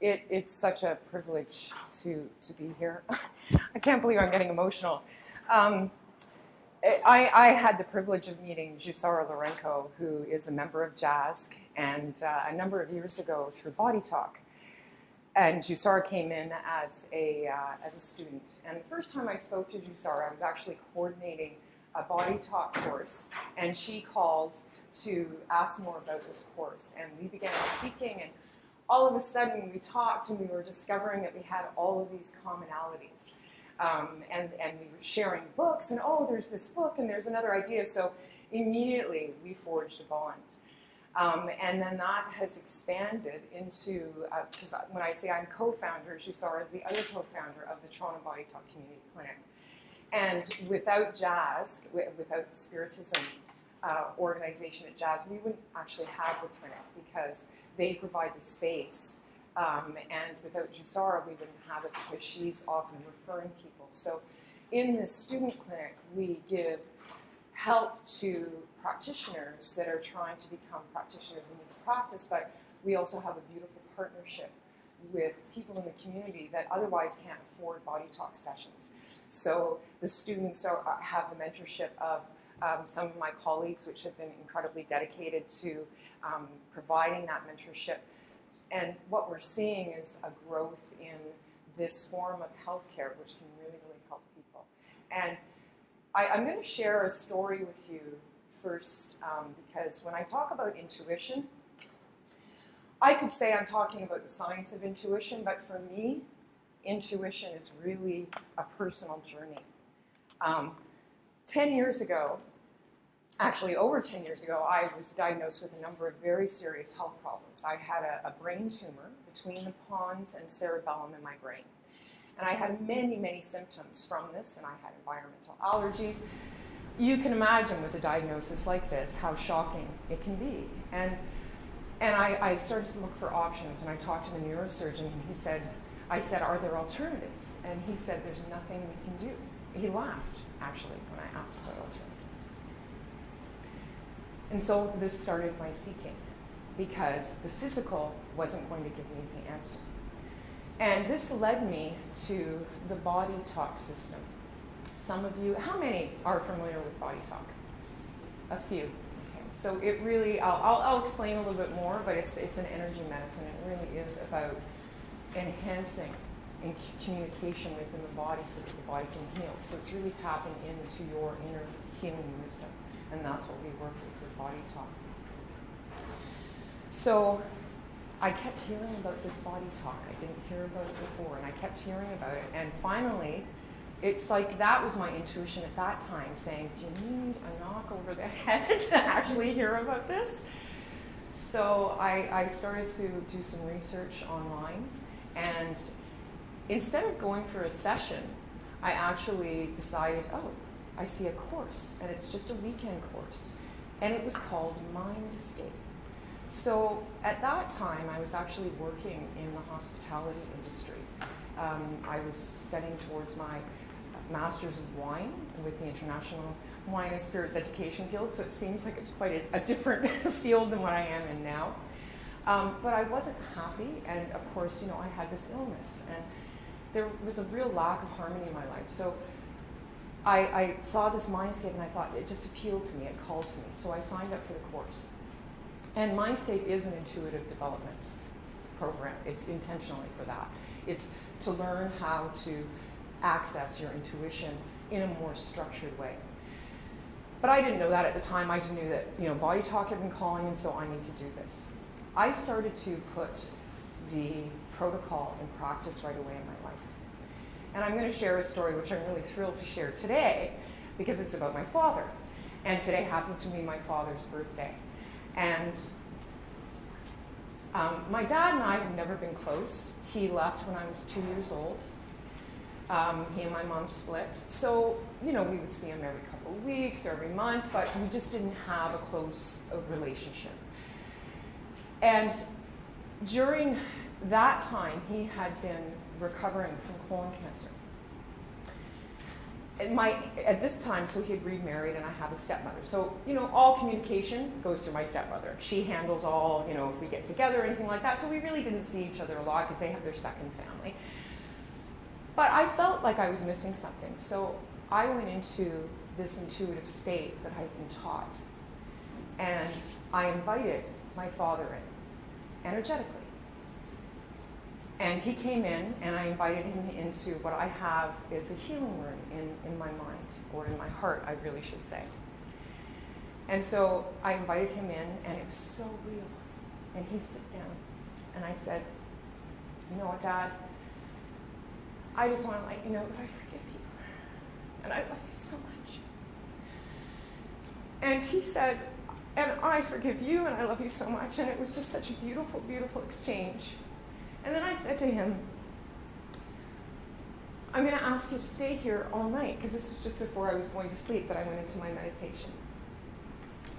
It's such a privilege to be here. I can't believe I'm getting emotional. I had the privilege of meeting Jusara Lorenko, who is a member of JASC, and a number of years ago through Body Talk. And Jusara came in as a student. And the first time I spoke to Jusara, I was actually coordinating a Body Talk course, and she called to ask more about this course. And we began speaking, and all of a sudden we talked, and we were discovering that we had all of these commonalities. And we were sharing books, and oh, there's this book, and there's another idea. So immediately we forged a bond. And then that has expanded into, because when I say I'm co-founder, Jusara is the other co-founder of the Toronto Body Talk Community Clinic. And without JASC, without the Spiritism organization at JASC, we wouldn't actually have the clinic because they provide the space. And without Jusara, we wouldn't have it because she's often referring people. So in this student clinic, we give help to practitioners that are trying to become practitioners in the practice, but we also have a beautiful partnership with people in the community that otherwise can't afford Body Talk sessions. So the students have the mentorship of some of my colleagues, which have been incredibly dedicated to providing that mentorship. And what we're seeing is a growth in this form of healthcare, which can really, really help people. And I'm going to share a story with you first, because when I talk about intuition, I could say I'm talking about the science of intuition, but for me, intuition is really a personal journey. 10 years ago, actually over 10 years ago, I was diagnosed with a number of very serious health problems. I had a brain tumor between the pons and cerebellum in my brain. And I had many, many symptoms from this, and I had environmental allergies. You can imagine with a diagnosis like this, how shocking it can be. And I started to look for options, and I talked to the neurosurgeon, and he said, I said, are there alternatives? And he said, there's nothing we can do. He laughed, actually, when I asked about alternatives. And so this started my seeking, because the physical wasn't going to give me the answer. And this led me to the Body Talk system. Some of you, how many are familiar with Body Talk? A few. Okay. So it really, I'll explain a little bit more, but it's an energy medicine. It really is about enhancing in communication within the body so that the body can heal. So it's really tapping into your inner healing wisdom. And that's what we work with Body Talk. So I kept hearing about this Body Talk. I didn't hear about it before, and I kept hearing about it. And finally, it's like that was my intuition at that time, saying, do you need a knock over the head to actually hear about this? So I started to do some research online, and instead of going for a session, I actually decided, oh, I see a course, and it's just a weekend course, and it was called Mindscape. So at that time, I was actually working in the hospitality industry. I was studying towards my Master's of Wine with the International Wine and Spirits Education Guild, so it seems like it's quite a different field than what I am in now. But I wasn't happy, and of course, you know, I had this illness, and there was a real lack of harmony in my life. So I saw this Mindscape, and I thought it just appealed to me, it called to me. So I signed up for the course. And Mindscape is an intuitive development program. It's intentionally for that. It's to learn how to access your intuition in a more structured way. But I didn't know that at the time. I just knew that, you know, Body Talk had been calling, and so I need to do this. I started to put the protocol in practice right away in my life. And I'm going to share a story which I'm really thrilled to share today, because it's about my father. And today happens to be my father's birthday. And my dad and I have never been close. He left when I was 2 years old. He and my mom split. So, you know, we would see him every couple of weeks or every month, but we just didn't have a close relationship. And during that time, he had been recovering from colon cancer. at this time, so he had remarried, and I have a stepmother. So, you know, all communication goes through my stepmother. She handles all, you know, if we get together or anything like that. So we really didn't see each other a lot because they have their second family. But I felt like I was missing something. So I went into this intuitive state that I'd been taught. And I invited my father in, energetically. And he came in, and I invited him into what I have is a healing room in my mind, or in my heart, I really should say. And so I invited him in, and it was so real. And he sat down, and I said, you know what, Dad? I just want to let you know that I forgive you. And I love you so much. And he said, and I forgive you, and I love you so much. And it was just such a beautiful, beautiful exchange. And then I said to him, I'm going to ask you to stay here all night, because this was just before I was going to sleep that I went into my meditation.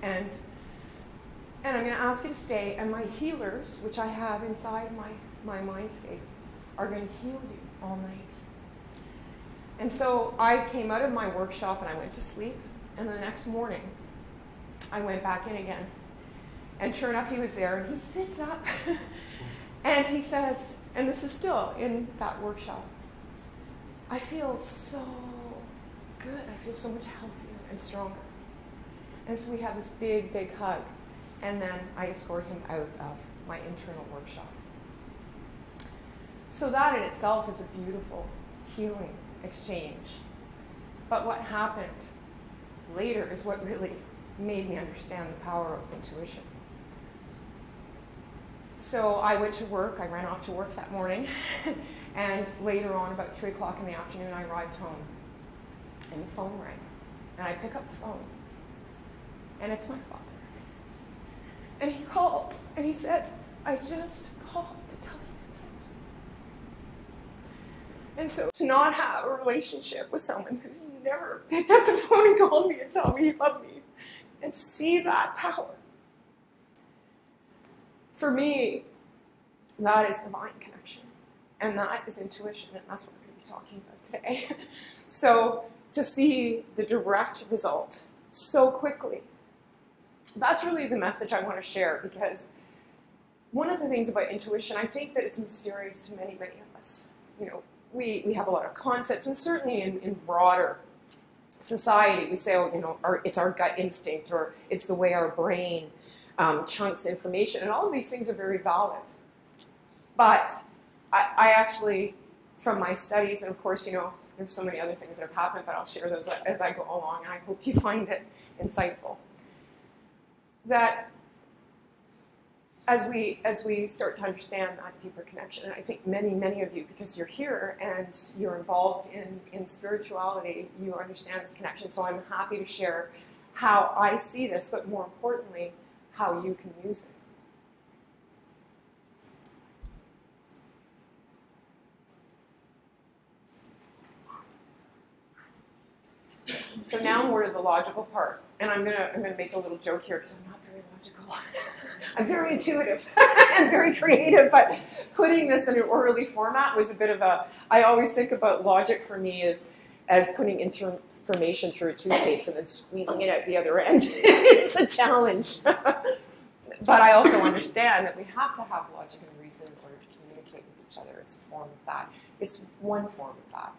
And I'm going to ask you to stay, and my healers, which I have inside my mindscape, are going to heal you all night. And so I came out of my workshop and I went to sleep, and the next morning I went back in again. And sure enough, he was there, and he sits up. And he says, and this is still in that workshop, I feel so good. I feel so much healthier and stronger. And so we have this big, big hug. And then I escort him out of my internal workshop. So that in itself is a beautiful healing exchange. But what happened later is what really made me understand the power of intuition. So I went to work. I ran off to work that morning. And later on, about 3 o'clock in the afternoon, I arrived home. And the phone rang. And I pick up the phone. And it's my father. And he called. And he said, I just called to tell you that I love you. And so to not have a relationship with someone who's never picked up the phone and called me and told me he loved me, and to see that power, for me, that is divine connection. And that is intuition, and that's what we're going to be talking about today. So to see the direct result so quickly, that's really the message I want to share, because one of the things about intuition, I think that it's mysterious to many, many of us. You know, we have a lot of concepts, and certainly in broader society, we say, oh, you know, it's our gut instinct, or it's the way our brain chunks information, and all of these things are very valid. But I actually, from my studies, and of course, you know, there's so many other things that have happened, but I'll share those as I go along, and I hope you find it insightful. That as we start to understand that deeper connection, and I think many, many of you, because you're here and you're involved in spirituality, you understand this connection. So I'm happy to share how I see this, but more importantly, how you can use it. So now more to the logical part, and I'm gonna make a little joke here because I'm not very logical. I'm very intuitive and very creative, but putting this in an orderly format was a bit of a. I always think about logic for me as putting information through a toothpaste and then squeezing it out the other end. It's a challenge. But I also understand that we have to have logic and reason in order to communicate with each other. It's a form of that. It's one form of that.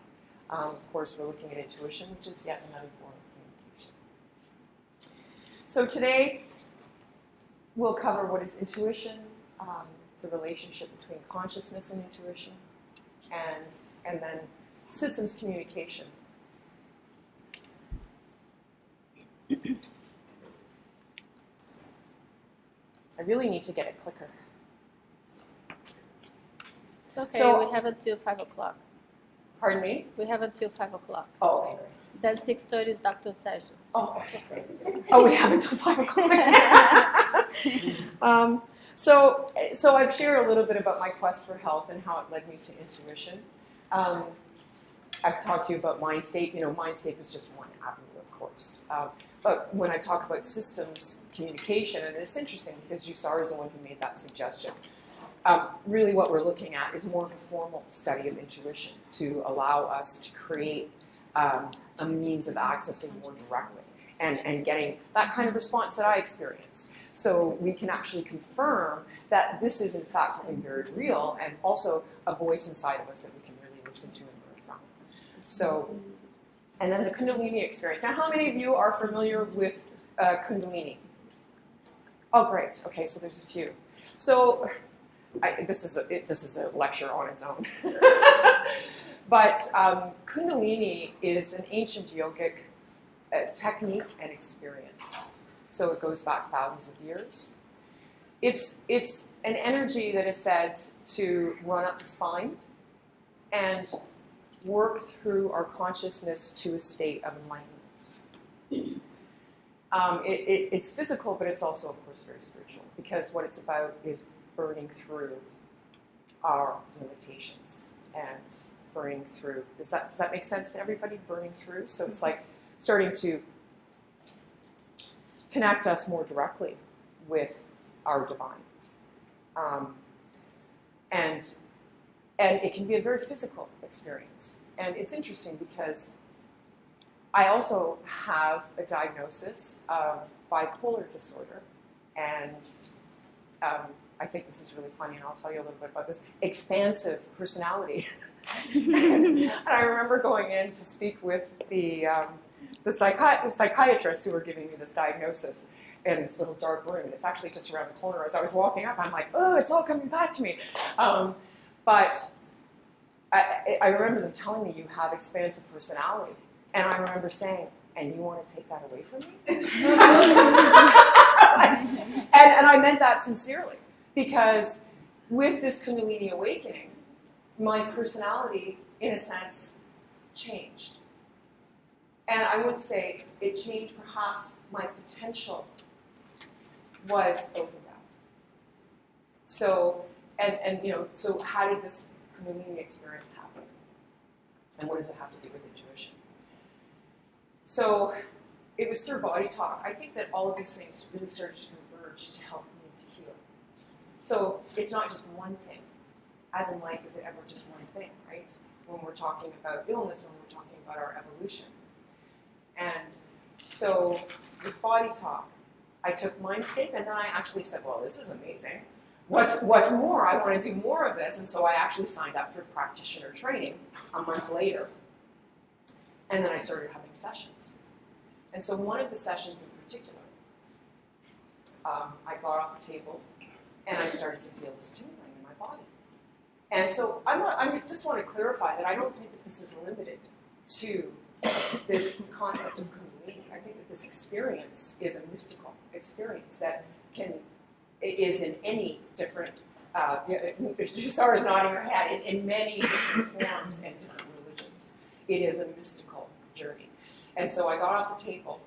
Of course, we're looking at intuition, which is yet another form of communication. So today, we'll cover what is intuition, the relationship between consciousness and intuition, and then systems communication. I really need to get a clicker. It's okay, So, we have until 5 o'clock. Pardon me? We have until 5 o'clock. Oh, okay, great. Then 6:30 is Dr. Session. Oh, okay. Oh, we have until 5 o'clock. So I've shared a little bit about my quest for health and how it led me to intuition. I've talked to you about Mindscape. You know, Mindscape is just one avenue, of course. But when I talk about systems communication, and it's interesting because Jusar is the one who made that suggestion. Really what we're looking at is more of a formal study of intuition to allow us to create an a means of accessing more directly and getting that kind of response that I experienced. So we can actually confirm that this is in fact something very real, and also a voice inside of us that we can really listen to and learn from. So, and then the Kundalini experience. Now, how many of you are familiar with Kundalini? Oh, great. Okay, so there's a few. So this is a lecture on its own. But Kundalini is an ancient yogic technique and experience. So it goes back thousands of years. It's an energy that is said to run up the spine and work through our consciousness to a state of enlightenment. It's physical, but it's also, of course, very spiritual, because what it's about is burning through our limitations and burning through. Does that make sense to everybody? Burning through. So it's like starting to connect us more directly with our divine, and it can be a very physical experience. And it's interesting because I also have a diagnosis of bipolar disorder, and I think this is really funny, and I'll tell you a little bit about this expansive personality. And I remember going in to speak with the psychiatrists who were giving me this diagnosis in this little dark room. And it's actually just around the corner. As I was walking up, I'm like, oh, it's all coming back to me. But I remember them telling me, you have expansive personality. And I remember saying, and you want to take that away from me? and I meant that sincerely. Because with this Kundalini awakening, my personality, in a sense, changed. And I would say it changed, perhaps my potential was opened up. So, so how did this Kundalini experience happen? And what does it have to do with intuition? So it was through body talk. I think that all of these things really started to converge to help me to heal. So it's not just one thing. As in life, is it ever just one thing, right? When we're talking about illness, when we're talking about our evolution. And so with body talk, I took Mindscape, and then I actually said, well, this is amazing. What's more? I want to do more of this. And so I actually signed up for practitioner training a month later. And then I started having sessions. And so one of the sessions in particular, I got off the table, and I started to feel this tingling in my body. And so I just want to clarify that I don't think that this is limited to this concept of Kundalini. I think that this experience is a mystical experience that is in any different, Sarah is nodding her head, in many different forms and different religions. It is a mystical journey. And so I got off the table,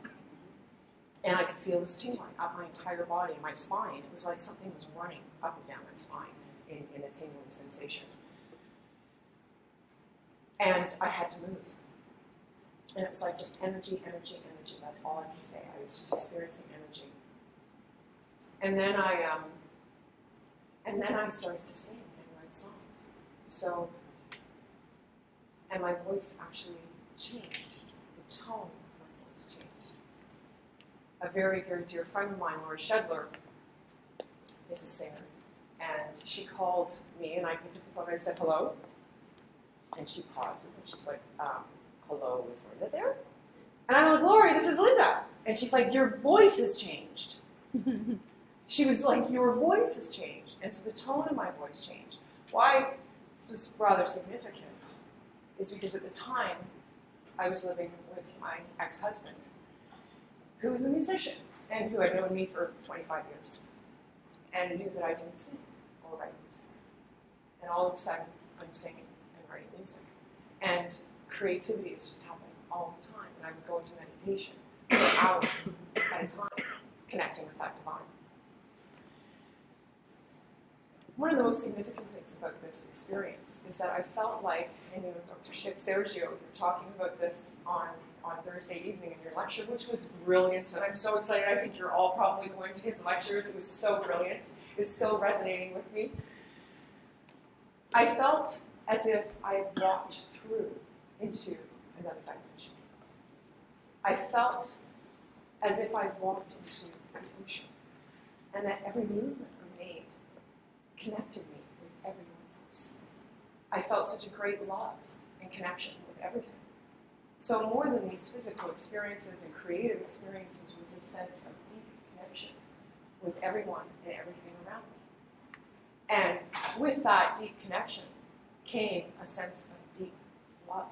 and I could feel this tingling up my entire body, my spine. It was like something was running up and down my spine in a tingling sensation. And I had to move. And it was like just energy, energy, energy. That's all I can say. I was just experiencing energy. And then I started to sing and write songs. So, and my voice actually changed. The tone of my voice changed. A very, very dear friend of mine, Laura Shedler, is a singer. And she called me, and I picked up the phone and I said, hello. And she pauses, and she's like, hello, is Linda there? And I'm like, Lori, this is Linda. And she's like, your voice has changed. She was like, your voice has changed. And so the tone of my voice changed. Why this was rather significant is because at the time, I was living with my ex-husband, who was a musician and who had known me for 25 years and knew that I didn't sing or write music. And all of a sudden, I'm singing and writing music. And creativity is just happening all the time. And I would go into meditation for hours at a time, connecting with that divine. One of the most significant things about this experience is that I felt like, and Dr. Sergio, you were talking about this on Thursday evening in your lecture, which was brilliant, and I'm so excited. I think you're all probably going to his lectures. It was so brilliant. It's still resonating with me. I felt as if I had walked through into another dimension. I felt as if I walked into the ocean, and that every movement I made connected me with everyone else. I felt such a great love and connection with everything. So more than these physical experiences and creative experiences was a sense of deep connection with everyone and everything around me. And with that deep connection came a sense of deep love.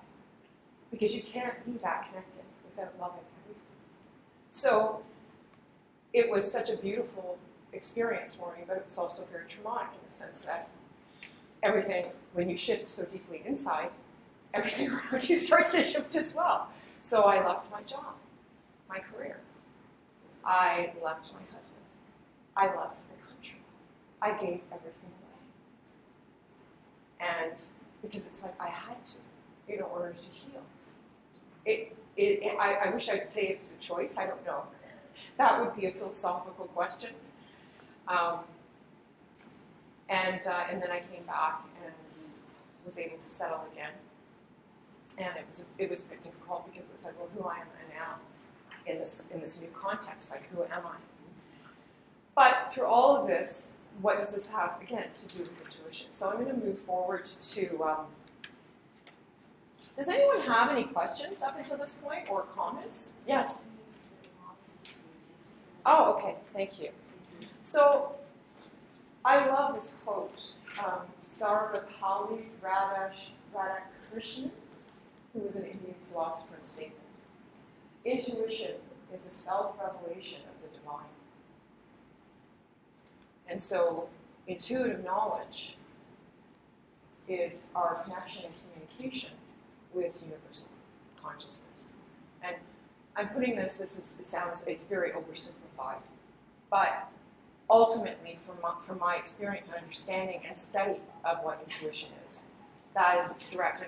Because you can't be that connected without loving everything. So it was such a beautiful experience for me, but it was also very traumatic in the sense that everything, when you shift so deeply inside, everything around you starts to shift as well. So I left my job, my career. I left my husband. I left the country. I gave everything away. And because it's like I had to in order to heal. I wish I could say it was a choice. I don't know. That would be a philosophical question. And then I came back and was able to settle again. And it was a bit difficult because it was like, well, who am I now in this new context? Like, who am I? But through all of this, what does this have, again, to do with intuition? So I'm going to move forward to, does anyone have any questions up until this point or comments? Yes? Oh, okay, thank you. So I love this quote, Sarvapalli Radhakrishnan, who was an Indian philosopher and statement. Intuition is a self-revelation of the divine. And so intuitive knowledge is our connection and communication with universal consciousness. And I'm putting this sounds, it's very oversimplified, but ultimately from my experience and understanding and study of what intuition is, that is its direct.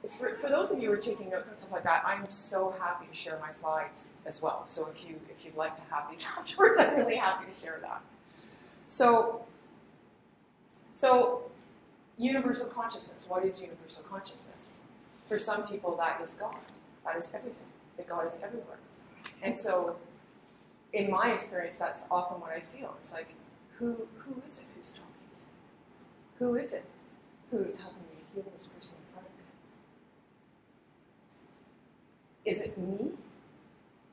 For those of you who are taking notes and stuff like that, I'm so happy to share my slides as well. So if you'd like to have these afterwards, I'm really happy to share that. So universal consciousness, what is universal consciousness? For some people, that is God. That is everything. That God is everywhere. And so, in my experience, that's often what I feel. It's like, who is it who's talking to me? Who is it who's helping me heal this person in front of me? Is it me?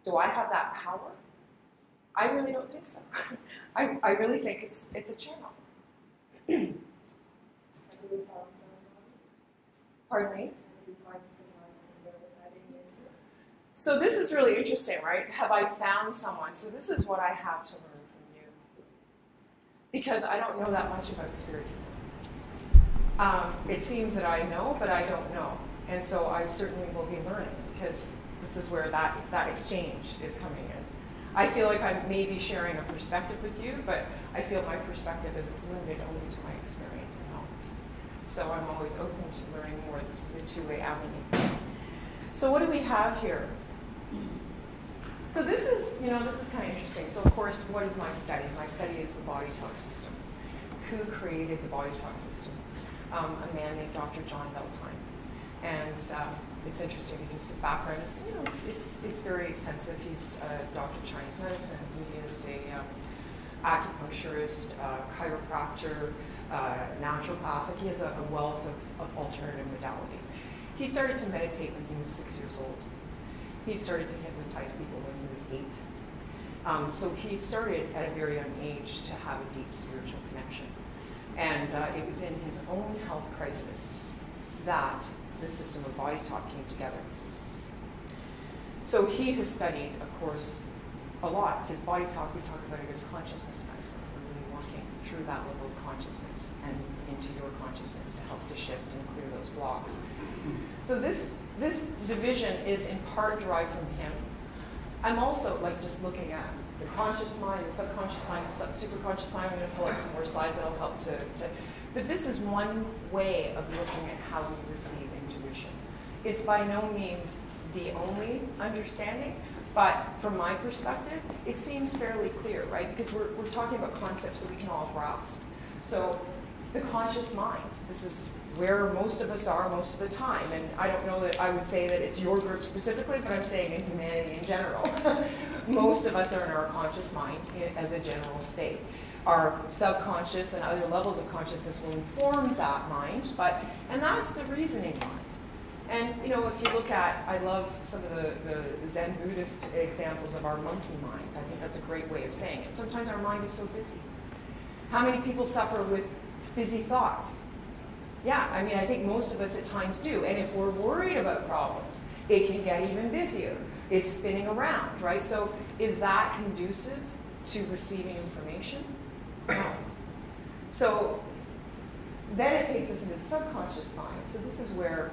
Do I have that power? I really don't think so. I really think it's a channel. Pardon me? So this is really interesting, right? Have I found someone? So this is what I have to learn from you. Because I don't know that much about Spiritism. It seems that I know, but I don't know. And so I certainly will be learning, because this is where that exchange is coming in. I feel like I may be sharing a perspective with you, but I feel my perspective is limited only to my experience and knowledge. So I'm always open to learning more. This is a two-way avenue. So what do we have here? So this is kind of interesting. So of course, what is my study? My study is the body talk system. Who created the body talk system? A man named Dr. John Beltline. And it's interesting because his background is, it's very extensive. He's a doctor of Chinese medicine. He is a acupuncturist, chiropractor, naturopath. He has a wealth of alternative modalities. He started to meditate when he was 6 years old. He started to hypnotize people when he was 8. So he started at a very young age to have a deep spiritual connection. And it was in his own health crisis that the system of body talk came together. So he has studied, of course, a lot. His body talk, we talk about it as consciousness medicine. We're really working through that level of consciousness and into your consciousness to help to shift and clear those blocks. So this division is in part derived from him. I'm also just looking at the conscious mind, the subconscious mind, superconscious mind. I'm going to pull up some more slides that'll help to. But this is one way of looking at how we receive intuition. It's by no means the only understanding, but from my perspective, it seems fairly clear, right? Because we're talking about concepts that we can all grasp. So the conscious mind. This is where most of us are most of the time. And I don't know that I would say that it's your group specifically, but I'm saying in humanity in general. Most of us are in our conscious mind as a general state. Our subconscious and other levels of consciousness will inform that mind, and that's the reasoning mind. And you know, if you look at, I love some of the Zen Buddhist examples of our monkey mind. I think that's a great way of saying it. Sometimes our mind is so busy. How many people suffer with busy thoughts? Yeah, I mean, I think most of us at times do. And if we're worried about problems, it can get even busier. It's spinning around, right? So is that conducive to receiving information? No. So then it takes us into the subconscious mind. So this is where,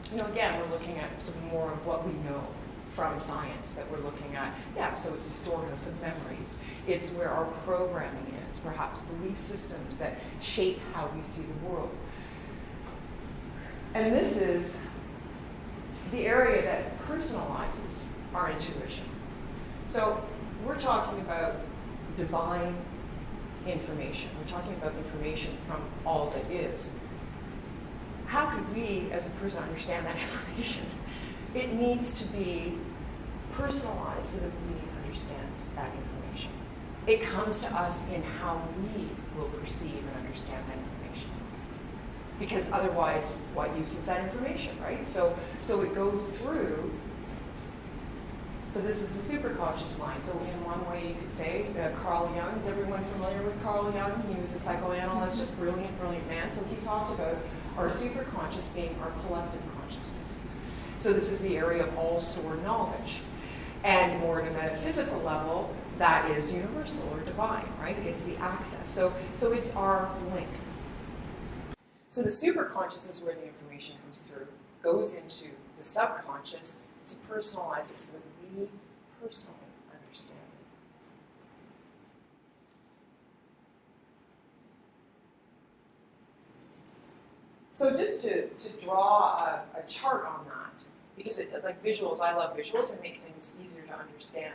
you know, again, we're looking at sort of more of what we know from science that we're looking at. Yeah, so it's a storehouse of memories. It's where our programming is, perhaps belief systems that shape how we see the world. And this is the area that personalizes our intuition. So we're talking about divine information. We're talking about information from all that is. How could we, as a person, understand that information? It needs to be personalized so that we understand that information. It comes to us in how we will perceive and understand that information. Because otherwise, what use is that information, right? So it goes through. So this is the superconscious mind. So in one way you could say Carl Jung. Is everyone familiar with Carl Jung? He was a psychoanalyst, just brilliant, brilliant man. So he talked about our superconscious being our collective consciousness. So this is the area of all stored knowledge. And more at a metaphysical level, that is universal or divine, right? It's the access. So it's our link. So the superconscious is where the information comes through, goes into the subconscious to personalize it so that we personally understand it. So just to draw a chart on that, because like visuals, I love visuals and make things easier to understand.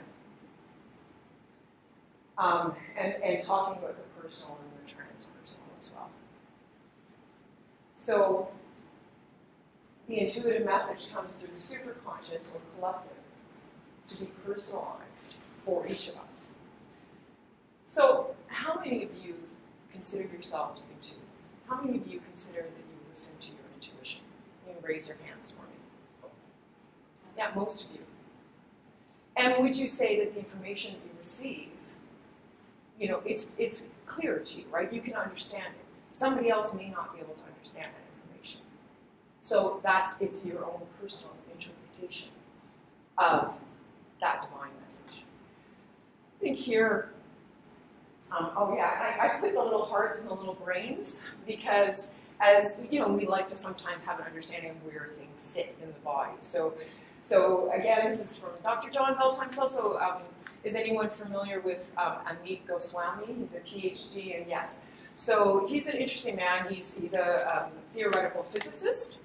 And talking about the personal and the transpersonal as well. So the intuitive message comes through the superconscious or collective to be personalized for each of us. So how many of you consider yourselves intuitive? How many of you consider that you listen to your intuition? You can raise your hands for me. Yeah, most of you. And would you say that the information that you receive, you know, it's clear to you, right? You can understand it. Somebody else may not be able to understand that information. So it's your own personal interpretation of that divine message. I think here, I put the little hearts and the little brains because, as you know, we like to sometimes have an understanding of where things sit in the body. So again, this is from Dr. John Veltheim. Also, is anyone familiar with Amit Goswami? He's a PhD, and yes. So he's an interesting man. He's a theoretical physicist,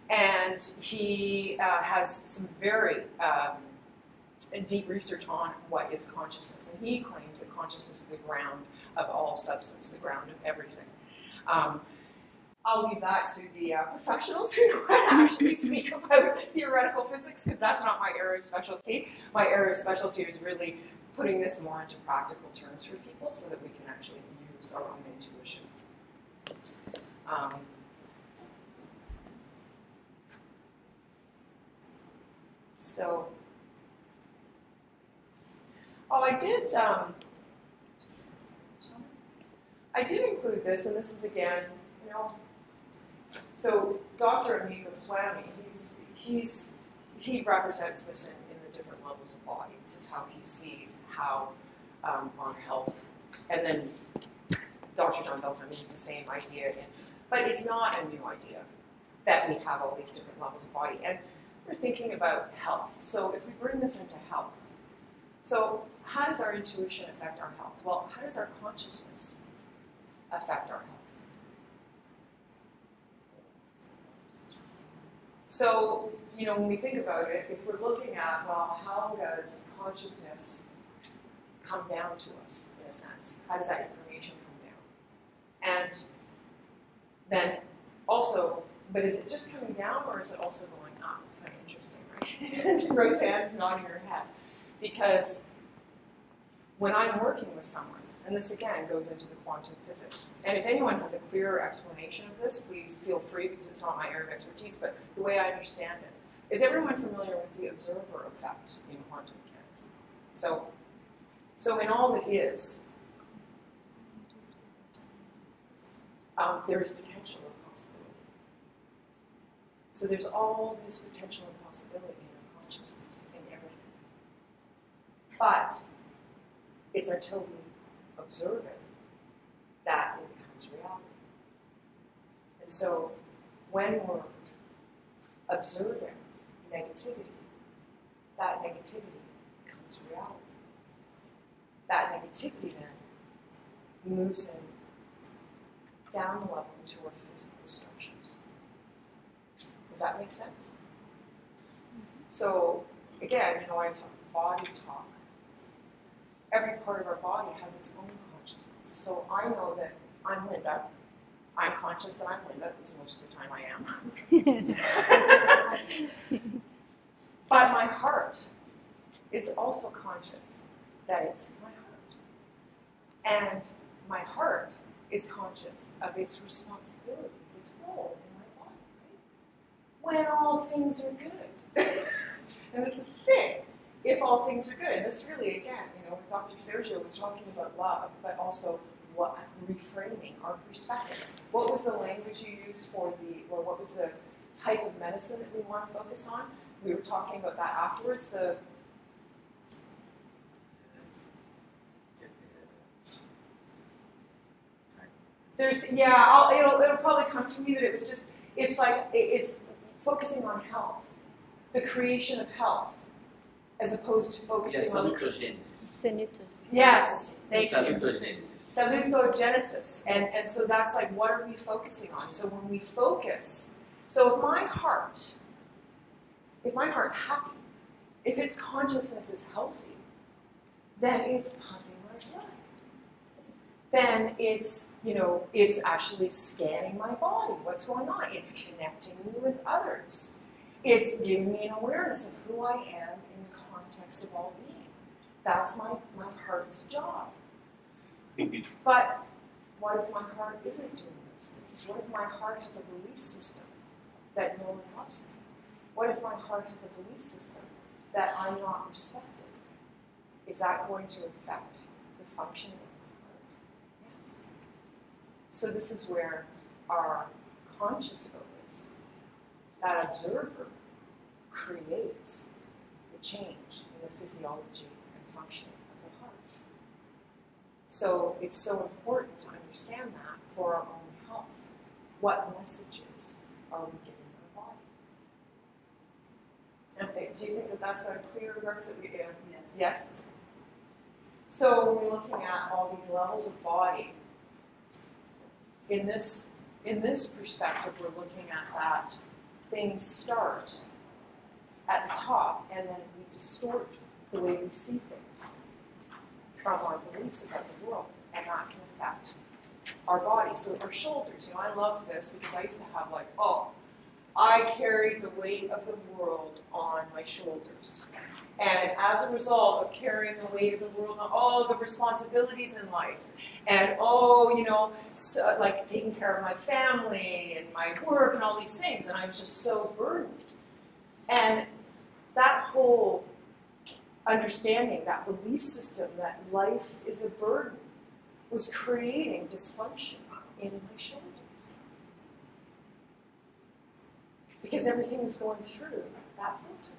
and he has some very deep research on what is consciousness. And he claims that consciousness is the ground of all substance, the ground of everything. I'll leave that to the professionals who know how to actually speak about theoretical physics, because that's not my area of specialty. My area of specialty is really putting this more into practical terms for people so that we can actually use our own intuition. I did include this, and this is again, you know, so Dr. Amit Goswami, he represents this in the different levels of body. This is how he sees how our health, and then Dr. John Veltheim used the same idea, but it's not a new idea that we have all these different levels of body. And we're thinking about health. So if we bring this into health, so how does our intuition affect our health? Well, how does our consciousness affect our health? So, you know, when we think about it, if we're looking at, well, how does consciousness come down to us, in a sense? How does that information come down? And then also, but is it just coming down or is it also going up? It's kind of interesting, right? Roseanne's nodding her head. Because when I'm working with someone, and this again goes into the quantum physics, and if anyone has a clearer explanation of this, please feel free, because it's not my area of expertise, but the way I understand it, is everyone familiar with the observer effect in quantum mechanics? So in all that is, there is potential and possibility. So there's all this potential and possibility in our consciousness, in everything. But it's until we observe it that it becomes reality. And so when we're observing negativity, that negativity becomes reality. That negativity then moves in down the level into our physical structures. Does that make sense? So again, you know, I talk body talk. Every part of our body has its own consciousness. So I know that I'm Linda. I'm conscious that I'm Linda, because most of the time I am. But my heart is also conscious that it's my heart. And my heart is conscious of its responsibilities, its role in my body, right? When all things are good. And this is the thing, if all things are good. And this really, again, you know, Dr. Sergio was talking about love, but also what, reframing our perspective. What was the language you used for or what was the type of medicine that we want to focus on? We were talking about that afterwards. It'll probably come to me, but it was just, it's focusing on health, the creation of health, as opposed to focusing on Salutogenesis. Yes, thank you. Salutogenesis. Salutogenesis. And so that's like, what are we focusing on? So when we focus, so if my heart's happy, if its consciousness is healthy, then it's pumping my blood. Then it's, you know, it's actually scanning my body. What's going on? It's connecting me with others. It's giving me an awareness of who I am in the context of all being. That's my heart's job. But what if my heart isn't doing those things? What if my heart has a belief system that no one loves me? What if my heart has a belief system that I'm not respected? Is that going to affect the functioning of my heart? Yes. So this is where our conscious focus, that observer, creates the change in the physiology and functioning of the heart. So it's so important to understand that for our own health. What messages are we giving our body? Okay, do you think that that's a clear representation? Yes. Yes? So when we're looking at all these levels of body, in this perspective, we're looking at that things start at the top, and then we distort the way we see things from our beliefs about the world, and that can affect our body. So our shoulders, you know, I love this because I used to have like, oh, I carried the weight of the world on my shoulders. And as a result of carrying the weight of the world on all the responsibilities in life, and so, like taking care of my family and my work and all these things, and I was just so burdened. And that whole understanding, that belief system that life is a burden, was creating dysfunction in my shoulders. Because everything was going through that filter.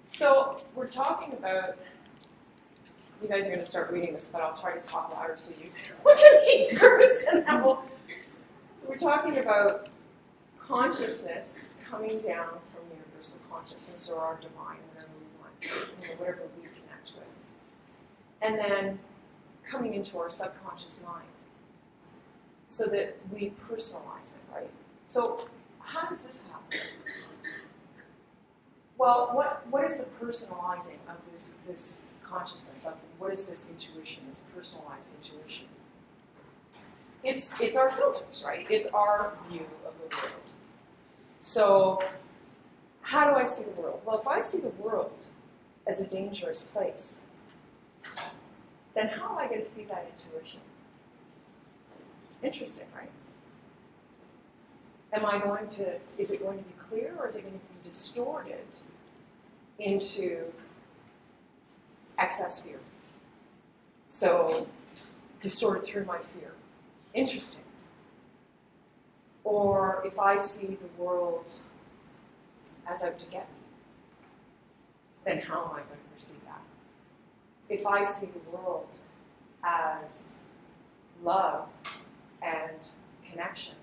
So we're talking about, you guys are going to start reading this, but I'll try to talk louder so you look at me first, and then we'll. So we're talking about consciousness coming down from universal consciousness or our divine, whatever we want, whatever we connect with, and then coming into our subconscious mind, so that we personalize it, right? So how does this happen? Well, what is the personalizing of this consciousness? Of what is this intuition, this personalized intuition? It's our filters, right? It's our view of the world. So, how do I see the world? Well, if I see the world as a dangerous place, then how am I going to see that intuition? Interesting, right? Is it going to be clear, or is it going to be distorted into excess fear? So, distorted through my fear. Interesting. Or if I see the world as out to get me, then how am I going to perceive that? If I see the world as love and connection,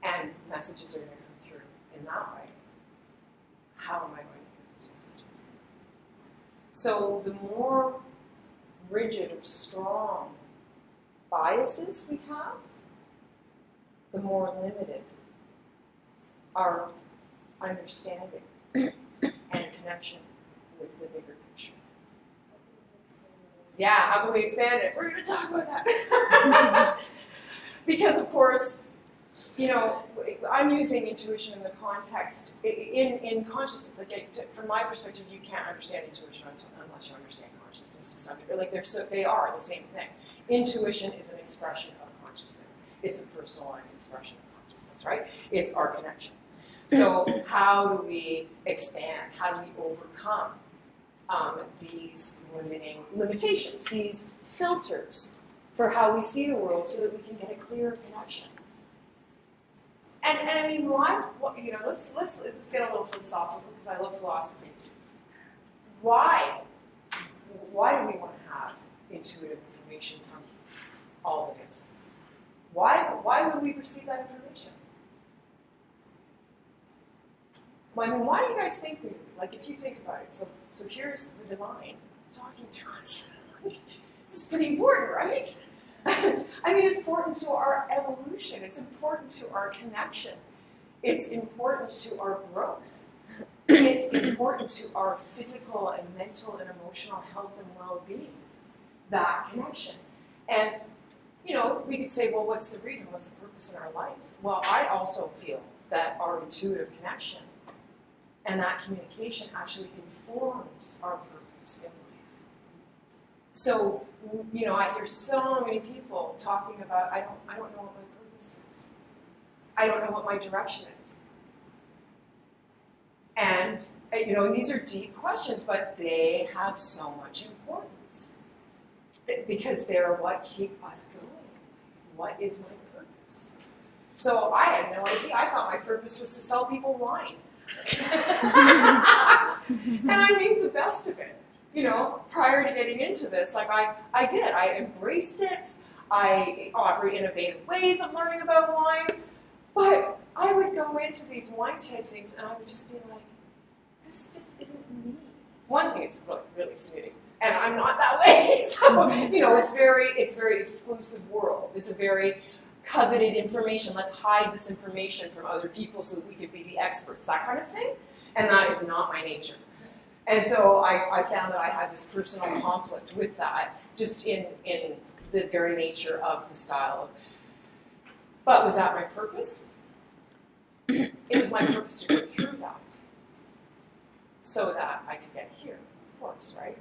and messages are going to come through in that way, how am I going to hear those messages? So the more rigid or strong biases we have, the more limited our understanding and connection with the bigger picture. Yeah, how can we expand it? We're going to talk about that. Because, of course, you know, I'm using intuition in the context, in consciousness. Like, from my perspective, you can't understand intuition unless you understand consciousness to some degree. Like, they are the same thing. Intuition is an expression of consciousness. It's a personalized expression of consciousness, right? It's our connection. So how do we expand? How do we overcome these limitations, these filters for how we see the world so that we can get a clearer connection? And I mean, you know, let's get a little philosophical, because I love philosophy. Why do we want to have intuitive information from all of this? Why would we receive that information? Well, I mean, why do you guys think we would? Like, if you think about it, so here's the divine talking to us. This is pretty important, right? I mean, it's important to our evolution. It's important to our connection. It's important to our growth. It's important to our physical and mental and emotional health and well-being, that connection. And, you know, we could say, well, what's the reason? What's the purpose in our life? Well, I also feel that our intuitive connection and that communication actually informs our purpose in life. So, you know, I hear so many people talking about, I don't know what my purpose is. I don't know what my direction is. And, you know, these are deep questions, but they have so much importance. Because they're what keep us going. What is my purpose? So I had no idea. I thought my purpose was to sell people wine. And I made the best of it. You know, prior to getting into this, like I did. I embraced it. I offered innovative ways of learning about wine. But I would go into these wine tastings and I would just be like, this just isn't me. One thing, it's really snooty. And I'm not that way. So, you know, it's very exclusive world. It's a very coveted information. Let's hide this information from other people so that we could be the experts, that kind of thing. And that is not my nature. And so I found that I had this personal conflict with that, just in the very nature of the style. But was that my purpose? It was my purpose to go through that so that I could get here, of course, right?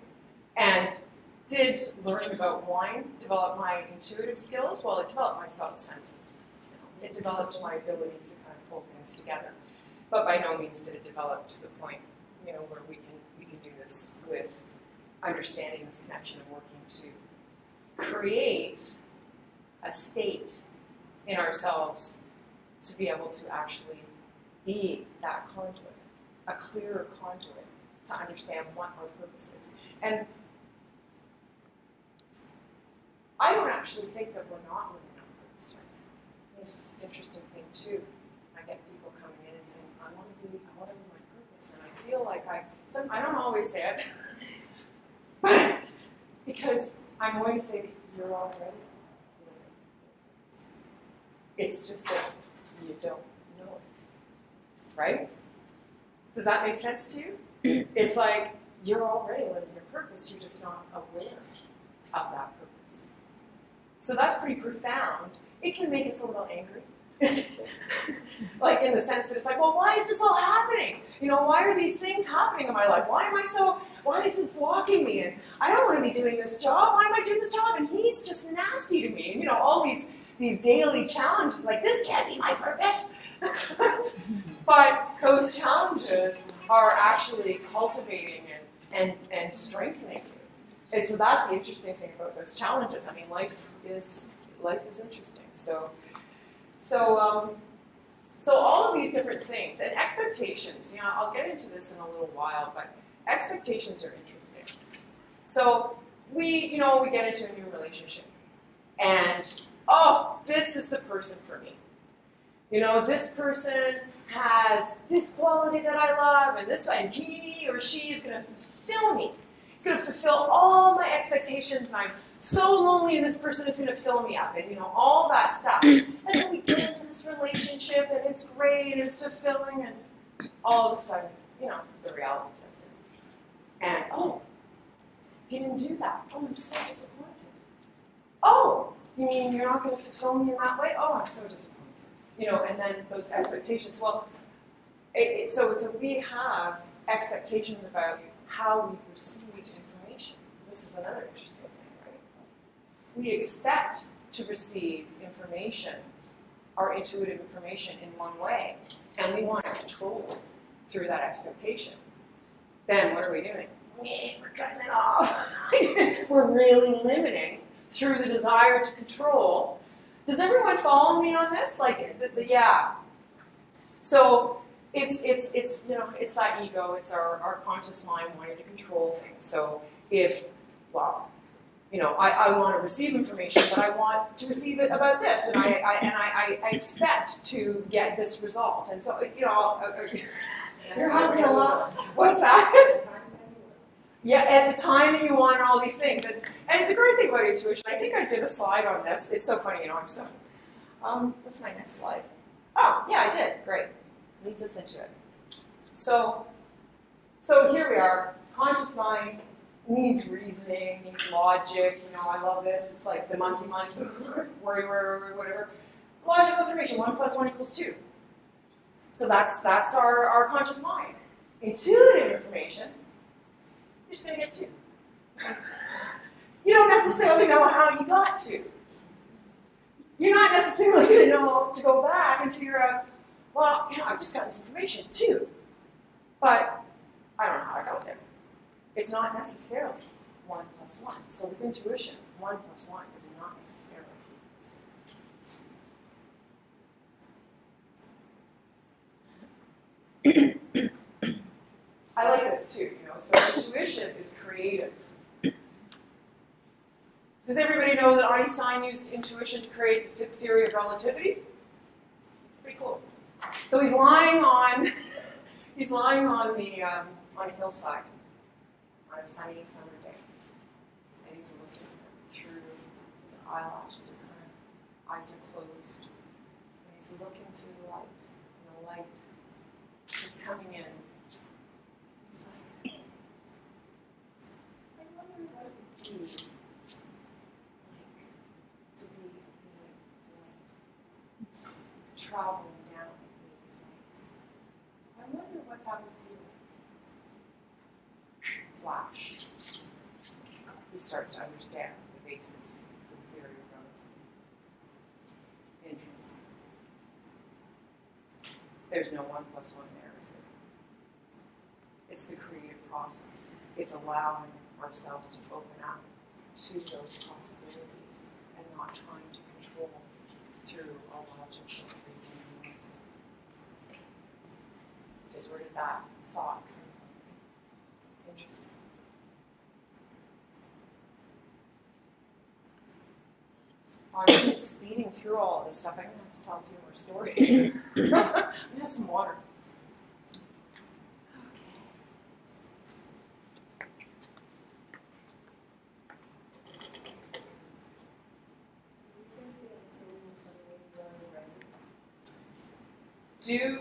And did learning about wine develop my intuitive skills? Well, it developed my subtle senses. It developed my ability to kind of pull things together. But by no means did it develop to the point, you know, where we can do this with understanding this connection and working to create a state in ourselves to be able to actually be that conduit, a clearer conduit to understand what our purpose is. And I don't actually think that we're not living our purpose right now. This is an interesting thing too. I get people coming in and saying, I want to live my purpose, and I feel like I don't always say it, but because I'm going to say that you're already living your purpose. It's just that you don't know it, right? Does that make sense to you? It's like you're already living your purpose, you're just not aware of that purpose. So that's pretty profound. It can make us a little angry. Like in the sense that it's like, well, why is this all happening? You know, why are these things happening in my life? Why is this blocking me? And I don't want to be doing this job. Why am I doing this job? And he's just nasty to me. And you know, all these daily challenges, like this can't be my purpose. But those challenges are actually cultivating and strengthening you. And so that's the interesting thing about those challenges. I mean, life is interesting. So all of these different things and expectations. You know, I'll get into this in a little while, but expectations are interesting. So we get into a new relationship, and oh, this is the person for me. You know, this person has this quality that I love, and he or she is going to fulfill me. It's going to fulfill all my expectations, and I'm so lonely, and this person is going to fill me up, and you know, all that stuff. And so we get into this relationship, and it's great, and it's fulfilling, and all of a sudden, you know, the reality sets in. And oh, he didn't do that. Oh, I'm so disappointed. Oh, you mean you're not going to fulfill me in that way? Oh, I'm so disappointed. You know, and then those expectations. Well, so we have expectations about how we receive information. This is another interesting thing, right? We expect to receive information, our intuitive information, in one way, and we want to control it through that expectation. Then what are we doing? We're cutting it off. We're really limiting through the desire to control. Does everyone follow me on this? Like, yeah. So it's you know, it's that ego. It's our conscious mind wanting to control things. So if, well, you know, I want to receive information, but I want to receive it about this, and I expect to get this result. And so, you know, you're having a lot. What's that? Yeah, at the time that you want all these things. And the great thing about intuition, I think I did a slide on this. It's so funny, you know, I'm so... what's my next slide? Oh, yeah, I did. Great. Leads us into it. So here we are. Conscious mind needs reasoning, needs logic. You know, I love this. It's like the monkey mind, worry, whatever. Logical information, 1 + 1 = 2. So that's our conscious mind. Intuitive information, you're just going to get 2. You don't necessarily know how you got to. You're not necessarily going to know to go back and figure out, well, you know, I just got this information too, but I don't know how I got there. It's not necessarily 1 + 1. So with intuition, 1 + 1 is not necessarily 2. I like this too, you know, so intuition is creative. Does everybody know that Einstein used intuition to create the theory of relativity? Pretty cool. So he's lying on a hillside on a sunny summer day, and he's looking through his eyelashes are eyes are closed, and he's looking through the light, and the light is coming in. He's like, I wonder what it would do. Traveling down the light. I wonder what that would do. Flash. He starts to understand the basis for the theory of relativity. Interesting. There's no 1 + 1 there, is there? It's the creative process. It's allowing ourselves to open up to those possibilities and not trying to control through our logical reasoning. Because where did that thought come from? Interesting. I'm just speeding through all of this stuff. I'm going to have to tell a few more stories. I'm going to have some water.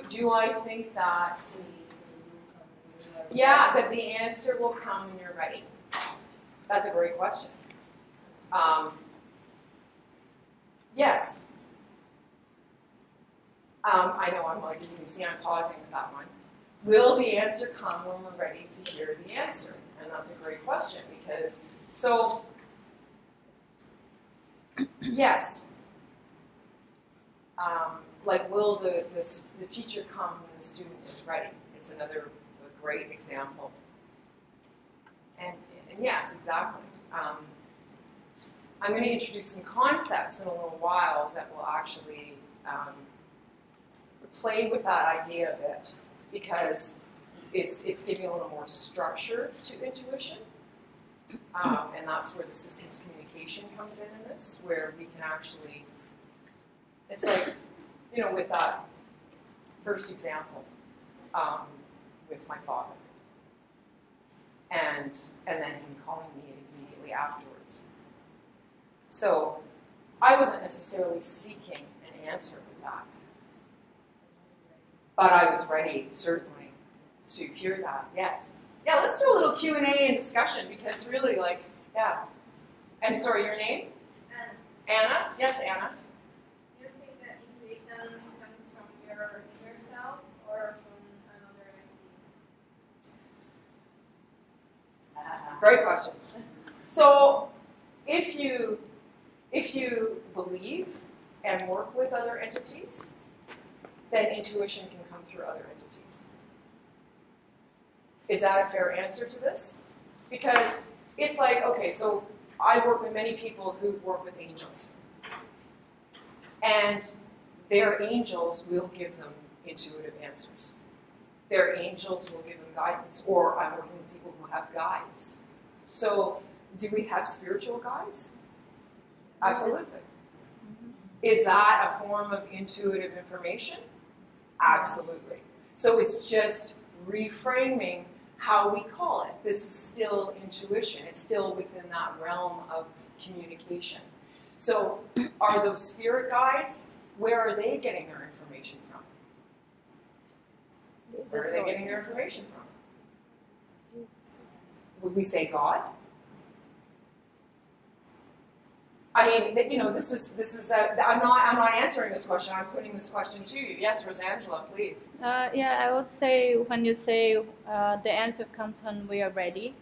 Do I think that Yeah, that the answer will come when you're ready. That's a great question. Yes. I know I'm like, you can see I'm pausing with that one. Will the answer come when we're ready to hear the answer? And that's a great question because, so, yes. Like, will the teacher come when the student is ready? It's another great example. And yes, exactly. I'm going to introduce some concepts in a little while that will actually play with that idea a bit because it's giving a little more structure to intuition. And that's where the systems communication comes in this, where we can actually, it's like, you know, with that first example with my father. And then him calling me immediately afterwards. So I wasn't necessarily seeking an answer with that. But I was ready, certainly, to hear that, yes. Yeah, let's do a little Q&A and discussion because really, like, yeah. And sorry, your name? Anna. Anna? Yes, Anna. Do you think that intuition comes from your inner self or from another entity? Great question. So, if you believe and work with other entities, then intuition can come through other entities. Is that a fair answer to this? Because it's like, okay, so I work with many people who work with angels. And their angels will give them intuitive answers. Their angels will give them guidance. Or I'm working with people who have guides. So, do we have spiritual guides? Absolutely. Is that a form of intuitive information? Absolutely. So it's just reframing how we call it. This is still intuition. It's still within that realm of communication. So are those spirit guides, where are they getting their information from? Where are they getting their information from? Would we say God? I mean, you know, this is. I'm not answering this question. I'm putting this question to you. Yes, Rosangela, please. Yeah, I would say when you say the answer comes when we are ready.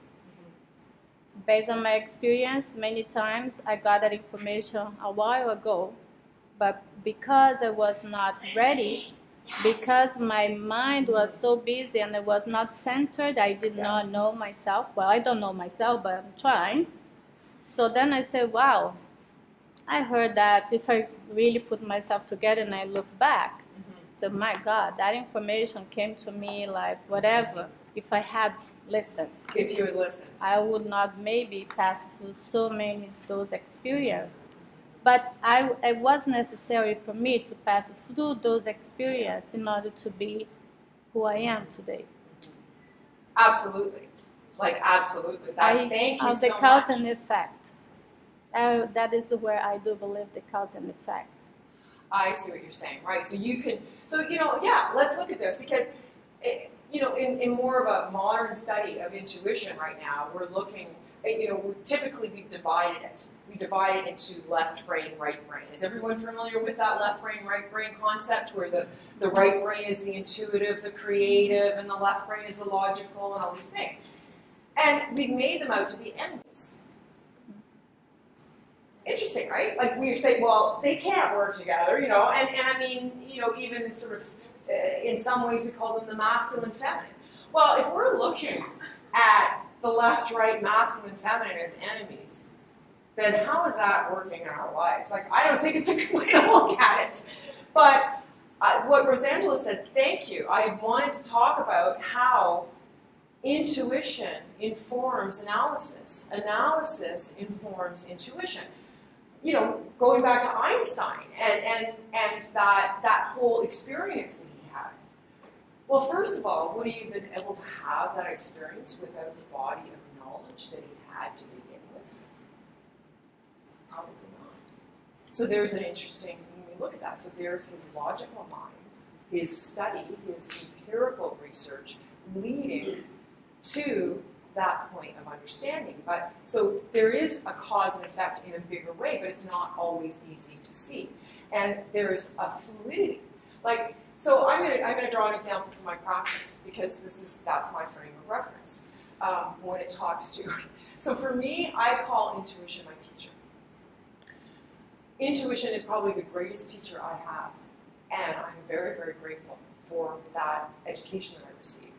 Based on my experience, many times I got that information a while ago, but because I was not ready, because my mind was so busy and I was not centered, I did not know myself. Well, I don't know myself, but I'm trying. So then I said, wow. I heard that if I really put myself together and I look back, so my God, that information came to me like whatever. If I had listened, if you had listened, I would not maybe pass through so many those experiences. But it was necessary for me to pass through those experiences in order to be who I am today. Absolutely, like absolutely. That's thank you so much. The cause and effect. That is where I do believe the cause and effect. I see what you're saying, right? So you can, yeah, let's look at this because, in more of a modern study of intuition right now, we're looking, we've divided it. We divide it into left brain, right brain. Is everyone familiar with that left brain, right brain concept where the right brain is the intuitive, the creative, and the left brain is the logical and all these things? And we've made them out to be enemies. Interesting, right? Like we say, well, they can't work together, and I mean, even sort of, in some ways we call them the masculine feminine. Well, if we're looking at the left, right, masculine, feminine as enemies, then how is that working in our lives? Like, I don't think it's a good way to look at it. But what Rosangela said, thank you. I wanted to talk about how intuition informs analysis. Analysis informs intuition. Going back to Einstein and that whole experience that he had. Well, first of all, would he have been able to have that experience without the body of knowledge that he had to begin with? Probably not. So there's an interesting, when we look at that, so there's his logical mind, his study, his empirical research leading to that point of understanding. But so there is a cause and effect in a bigger way, but it's not always easy to see. And there's a fluidity. Like, so I'm gonna draw an example from my practice, because that's my frame of reference when it talks to. So for me, I call intuition my teacher. Intuition is probably the greatest teacher I have, and I'm very, very grateful for that education that I received.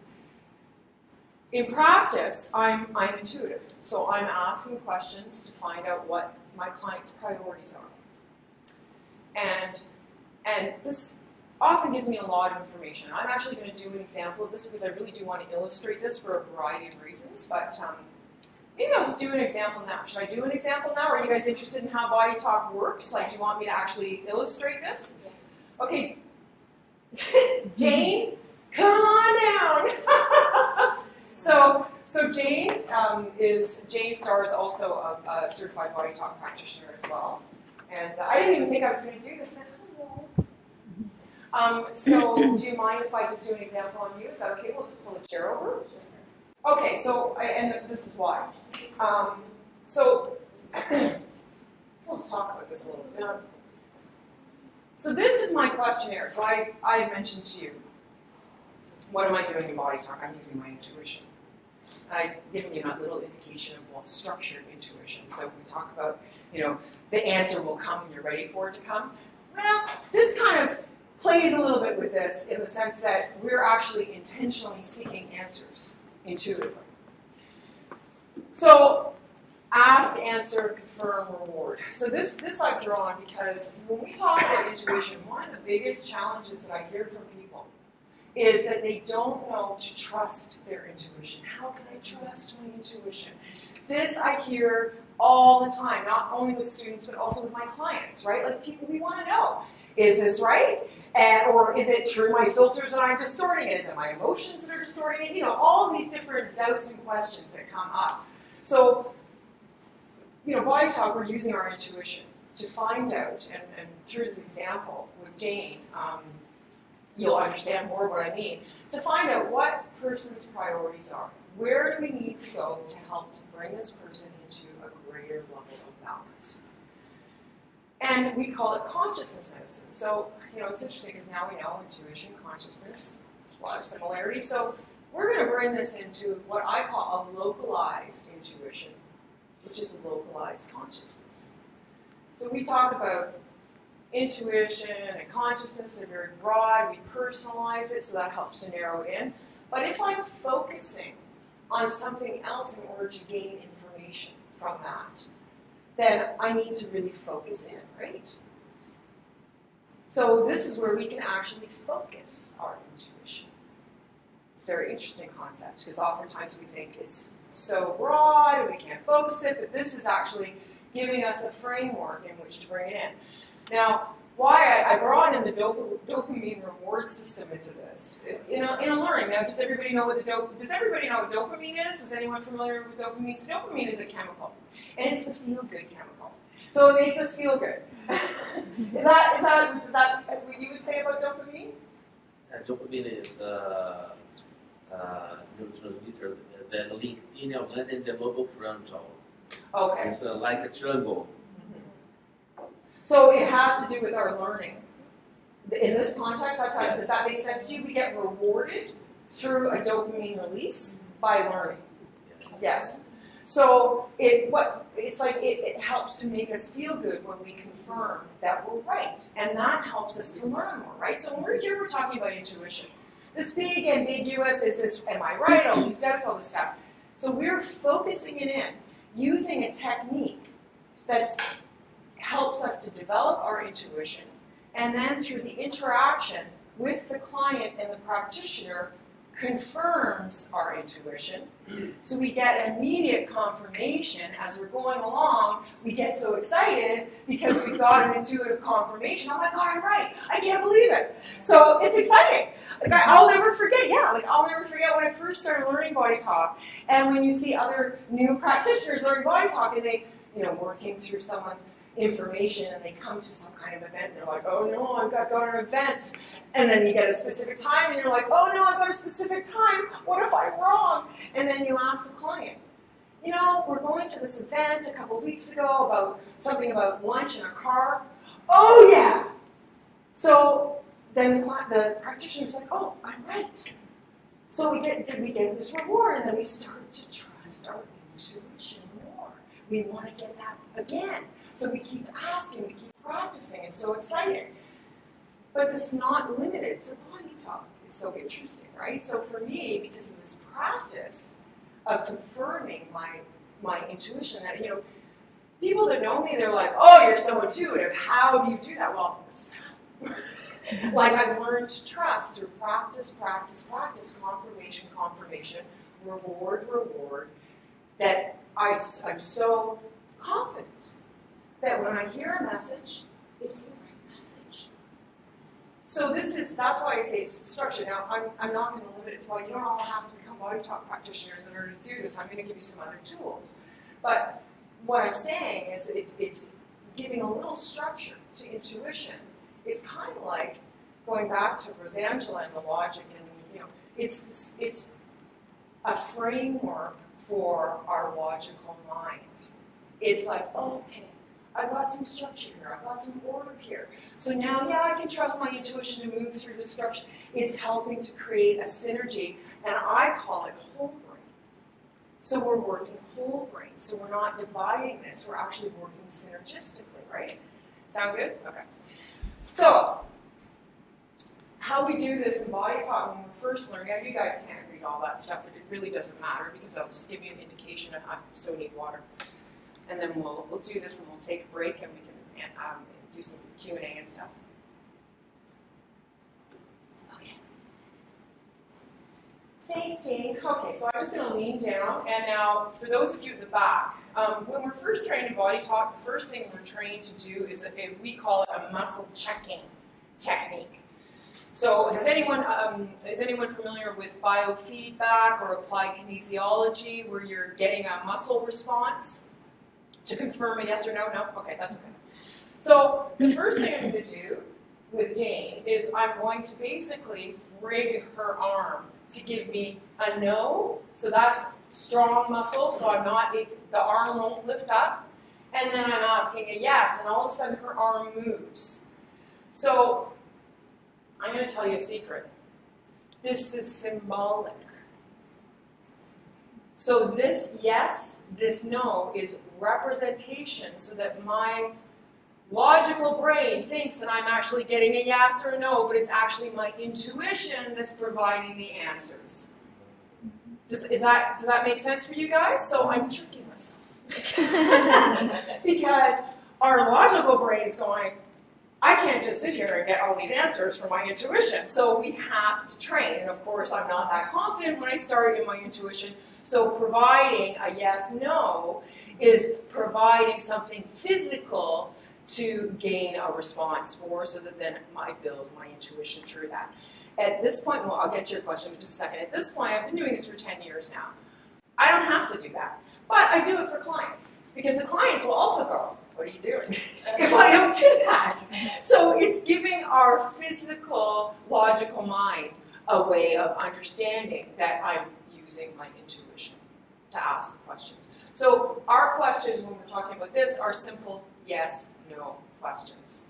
In practice, I'm intuitive, so I'm asking questions to find out what my client's priorities are. And this often gives me a lot of information. I'm actually going to do an example of this because I really do want to illustrate this for a variety of reasons, but maybe I'll just do an example now. Should I do an example now? Are you guys interested in how body talk works? Like, do you want me to actually illustrate this? Yeah. Okay. Jane, come on down. So Jane Jane Starr is also a certified body talk practitioner as well. And I didn't even think I was going to do this. So do you mind if I just do an example on you? Is that okay? We'll just pull a chair over. Okay, so, and this is why. So let's talk about this a little bit. So this is my questionnaire. So I mentioned to you, what am I doing in body talk? I'm using my intuition. I've given you a little indication of what structured intuition. So we talk about, the answer will come when you're ready for it to come. Well, this kind of plays a little bit with this in the sense that we're actually intentionally seeking answers intuitively. So ask, answer, confirm, reward. So this I've drawn because when we talk about intuition, one of the biggest challenges that I hear from people is that they don't know to trust their intuition. How can I trust my intuition? This I hear all the time, not only with students, but also with my clients, right? Like, people, we want to know, is this right? Or is it through my filters that I'm distorting it? Is it my emotions that are distorting it? All of these different doubts and questions that come up. So, body talk, we're using our intuition to find out, and through this example with Jane, you'll understand more what I mean, to find out what person's priorities are. Where do we need to go to help to bring this person into a greater level of balance? And we call it consciousness medicine. So, it's interesting because now we know intuition, consciousness, a lot of similarities. So we're going to bring this into what I call a localized intuition, which is a localized consciousness. So we talk about intuition and consciousness, they're very broad. We personalize it, so that helps to narrow it in. But if I'm focusing on something else in order to gain information from that, then I need to really focus in, right? So this is where we can actually focus our intuition. It's a very interesting concept, because oftentimes we think it's so broad and we can't focus it, but this is actually giving us a framework in which to bring it in. Now, why I brought in the dopamine reward system into this in a learning. Now, does everybody know what dopamine is? Is anyone familiar with dopamine? So dopamine is a chemical, and it's the feel-good chemical. So it makes us feel good. Is that what you would say about dopamine? Dopamine is neurotransmitter that link pineal gland and the lobofrontal. Okay. It's like a triangle. So it has to do with our learning. In this context, does that make sense to you? We get rewarded through a dopamine release by learning. Yes. So it helps to make us feel good when we confirm that we're right, and that helps us to learn more, right? So when we're here, we're talking about intuition. This big, ambiguous, is this, am I right? All these doubts, all this stuff. So we're focusing it in, using a technique that helps us to develop our intuition, and then through the interaction with the client and the practitioner, confirms our intuition. So we get immediate confirmation as we're going along. We get so excited because we've got an intuitive confirmation. Oh my God, I'm right. I can't believe it. So it's exciting. I'll never forget. I'll never forget when I first started learning body talk, and when you see other new practitioners learning body talk, and they, working through someone's, information and they come to some kind of event and they're like, oh no, I've got an event. And then you get a specific time and you're like, oh no, I've got a specific time. What if I'm wrong? And then you ask the client, you know, we're going to this event a couple of weeks ago about something about lunch in a car. Oh yeah. So then the practitioner's like, oh, I'm right. So we get this reward and then we start to trust our intuition more. We want to get that again. So we keep asking, we keep practicing. It's so exciting. But this is not limited to body talk. It's so interesting, right? So for me, because of this practice of confirming my intuition, that, you know, people that know me, they're like, oh, you're so intuitive. How do you do that? Well, this is how. Like I've learned to trust through practice, confirmation, reward, that I'm so confident that when I hear a message, it's the right message. So that's why I say it's structured. Now, I'm not going to limit it to, well, you don't all have to become body talk practitioners in order to do this. I'm going to give you some other tools. But what I'm saying is it's giving a little structure to intuition. It's kind of like going back to Rosangela and the logic, and you know, it's a framework for our logical mind. It's like, oh, okay, I've got some structure here, I've got some order here. So now, yeah, I can trust my intuition to move through the structure. It's helping to create a synergy, and I call it whole brain. So we're working whole brain. So we're not dividing this, we're actually working synergistically, right? Sound good? Okay. So, how we do this in body talk when we're first learning, you guys can't read all that stuff, but it really doesn't matter because I'll just give you an indication. I so need water. And then we'll do this and we'll take a break and we can do some Q&A and stuff. Okay. Thanks, Jane. Okay, so I'm just going to lean down. And now, for those of you in the back, when we're first trained in body talk, the first thing we're trained to do is we call it a muscle checking technique. So is anyone familiar with biofeedback or applied kinesiology, where you're getting a muscle response to confirm a yes or no? No? Okay, that's okay. So the first thing I'm going to do with Jane is I'm going to basically rig her arm to give me a no. So that's strong muscle, so the arm won't lift up. And then I'm asking a yes, and all of a sudden her arm moves. So I'm going to tell you a secret. This is symbolic. So this yes, this no is representation so that my logical brain thinks that I'm actually getting a yes or a no, but it's actually my intuition that's providing the answers. Does that make sense for you guys? So I'm tricking myself. Because our logical brain's going, I can't just sit here and get all these answers from my intuition. So we have to train. And of course, I'm not that confident when I start in my intuition. So providing a yes-no is providing something physical to gain a response for, so that then I build my intuition through that. At this point, well, I'll get to your question in just a second. At this point, I've been doing this for 10 years now. I don't have to do that. But I do it for clients. Because the clients will also go, what are you doing if I don't do that? So it's giving our physical, logical mind a way of understanding that I'm using my intuition to ask the questions. So our questions when we're talking about this are simple yes, no questions.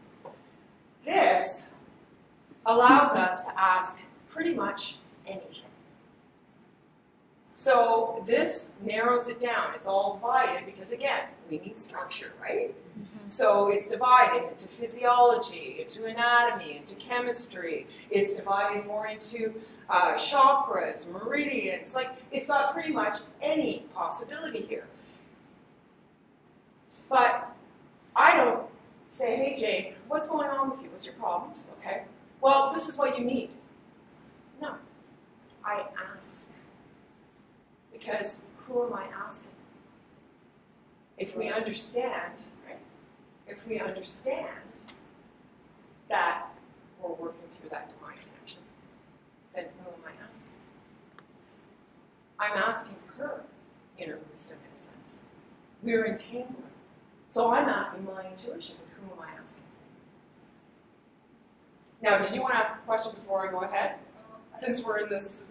This allows us to ask pretty much anything. So this narrows it down. It's all divided because, again, we need structure, right? Mm-hmm. So it's divided into physiology, into anatomy, into chemistry. It's divided more into chakras, meridians. Like, it's got pretty much any possibility here. But I don't say, hey, Jane, what's going on with you? What's your problems? Okay. Well, this is what you need. No. I ask. Because who am I asking? If we understand, right? If we understand that we're working through that divine connection, then who am I asking? I'm asking her inner wisdom in a sense. We're entangling. So I'm asking my intuition, but who am I asking? Now, did you want to ask a question before I go ahead? Since we're in this...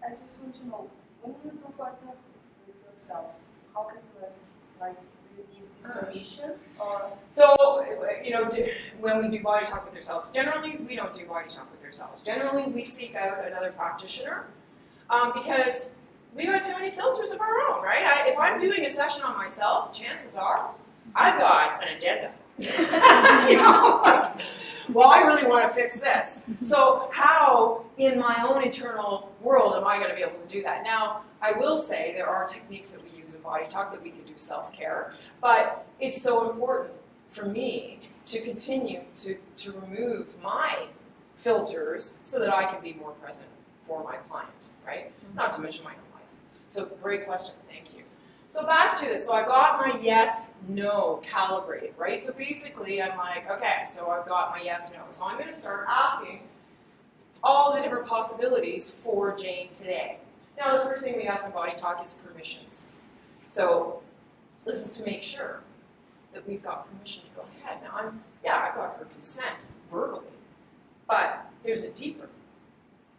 I just want to know, when you do contact with yourself, how can you ask, like, do you need this permission? Or So, you know, when we do body talk with ourselves, generally we don't do body talk with ourselves. Generally we seek out another practitioner because we've got too many filters of our own, right? If I'm doing a session on myself, chances are I've got an agenda. You know, like, well, I really want to fix this. So how, in my own internal world, am I going to be able to do that? Now, I will say there are techniques that we use in body talk that we can do self-care, but it's so important for me to continue to remove my filters so that I can be more present for my client, right? Not to mention my own life. So great question, thank you. So back to this, so I got my yes, no calibrated, right? So basically I'm like, okay, so I've got my yes, no. So I'm gonna start asking all the different possibilities for Jane today. Now the first thing we ask in body talk is permissions. So this is to make sure that we've got permission to go ahead. Now I've got her consent verbally, but there's a deeper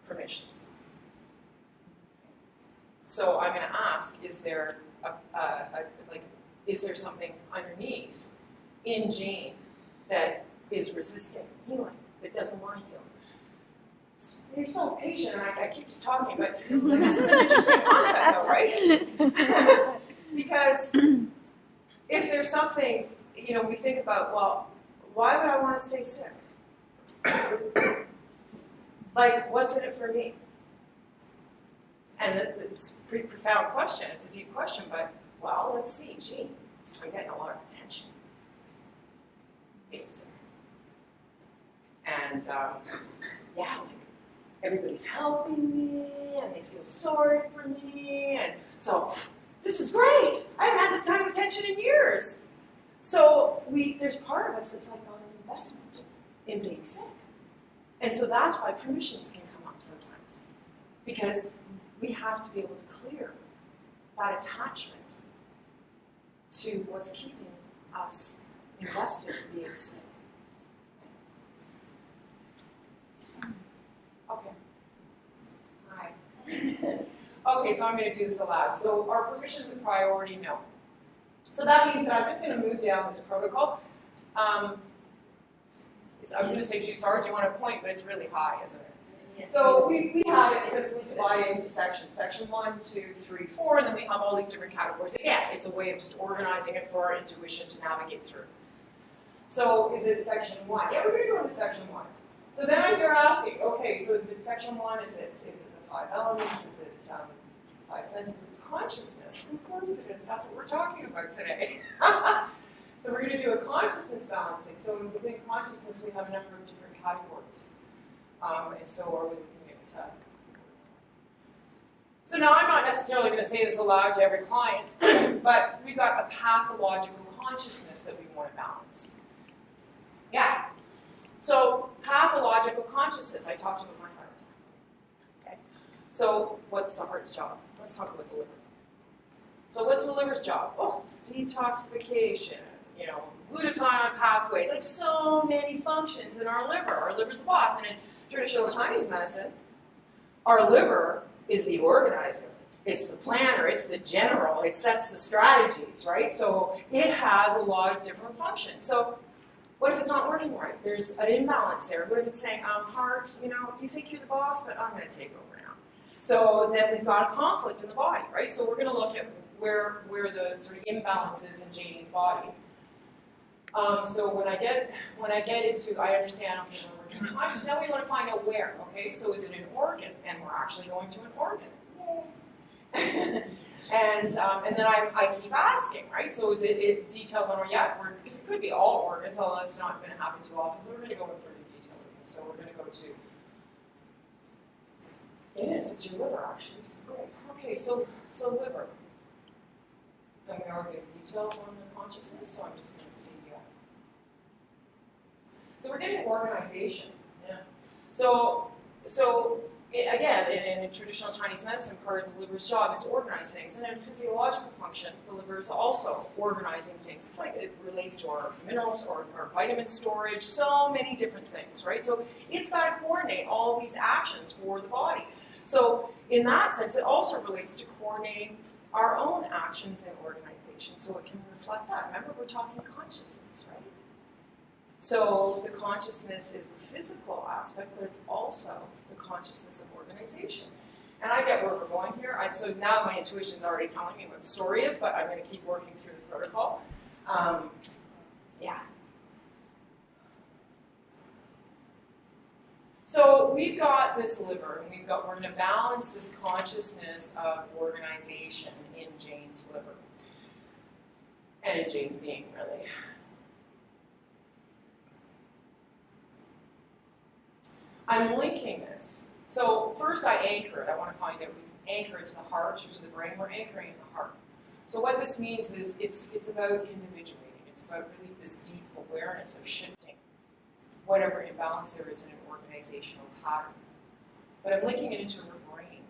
permissions. So I'm gonna ask, is there is there something underneath in Jane that is resisting healing, that doesn't want to heal? You're so patient, and I keep just talking, but so this is an interesting concept, though, right? Because if there's something, you know, we think about, well, why would I want to stay sick? Like, what's in it for me? And it's a pretty profound question. It's a deep question, but, well, let's see. Gee, I'm getting a lot of attention. Being sick. And, yeah, like, everybody's helping me, and they feel sorry for me, and so, this is great. I haven't had this kind of attention in years. So, there's part of us that's like on an investment in being sick. And so that's why permissions can come up sometimes. Because we have to be able to clear that attachment to what's keeping us invested in being sick. Okay. Hi. Okay, so I'm going to do this aloud. So our permissions and priority, no. So that means that I'm just going to move down this protocol. I was going to say, sorry, do you want to point, but it's really high, isn't it? Yes. So we have it simply divided into sections. Section 1, 2, 3, 4, and then we have all these different categories. Again, it's a way of just organizing it for our intuition to navigate through. So is it section 1? Yeah, we're going to go into section 1. So then I start asking, okay, so is it section 1? Is it the 5 elements? Is it 5 senses? It's consciousness. Of course it is. That's what we're talking about today. So we're going to do a consciousness balancing. So within consciousness, we have a number of different categories. And so are we looking at So now I'm not necessarily going to say this aloud to every client, but we've got a pathological consciousness that we want to balance. Yeah. So pathological consciousness, I talked about my heart. Okay. So what's the heart's job? Let's talk about the liver. So what's the liver's job? Oh, detoxification, you know, glutathione pathways, like so many functions in our liver. Our liver's the boss. And in traditional Chinese medicine, our liver is the organizer. It's the planner. It's the general. It sets the strategies, right? So it has a lot of different functions. So what if it's not working right? There's an imbalance there. What if it's saying, heart, you know, you think you're the boss, but I'm going to take over now. So then we've got a conflict in the body, right? So we're going to look at where the sort of imbalance is in Janie's body. So when I get into, I understand, okay, we're working on conscious. Now we want to find out where, okay? So is it an organ? And we're actually going to an organ. Yes. And then I keep asking, right? So is it details on, it could be all organs, although it's not going to happen too often. So we're going to go into further details of this. So we're going to go to, yes, it's your liver actually. This is great. Okay, so liver. And we are getting details on the consciousness, so I'm just going to see. So we're getting organization. Yeah. So again, in traditional Chinese medicine, part of the liver's job is to organize things. And in physiological function, the liver liver is also organizing things. It's like it relates to our minerals or our vitamin storage, so many different things, right? So it's got to coordinate all these actions for the body. So in that sense, it also relates to coordinating our own actions and organization, so it can reflect that. Remember, we're talking consciousness, right? So the consciousness is the physical aspect, but it's also the consciousness of organization. And I get where we're going here. So now my intuition's already telling me what the story is, but I'm going to keep working through the protocol. Yeah. So we've got this liver, and we're going to balance this consciousness of organization in Jane's liver. And in Jane's being, really. I'm linking this. So first I anchor it. I want to find out, we anchor it to the heart or to the brain. We're anchoring in the heart. So what this means is it's about individuating. It's about really this deep awareness of shifting whatever imbalance there is in an organizational pattern. But I'm linking it into her brain.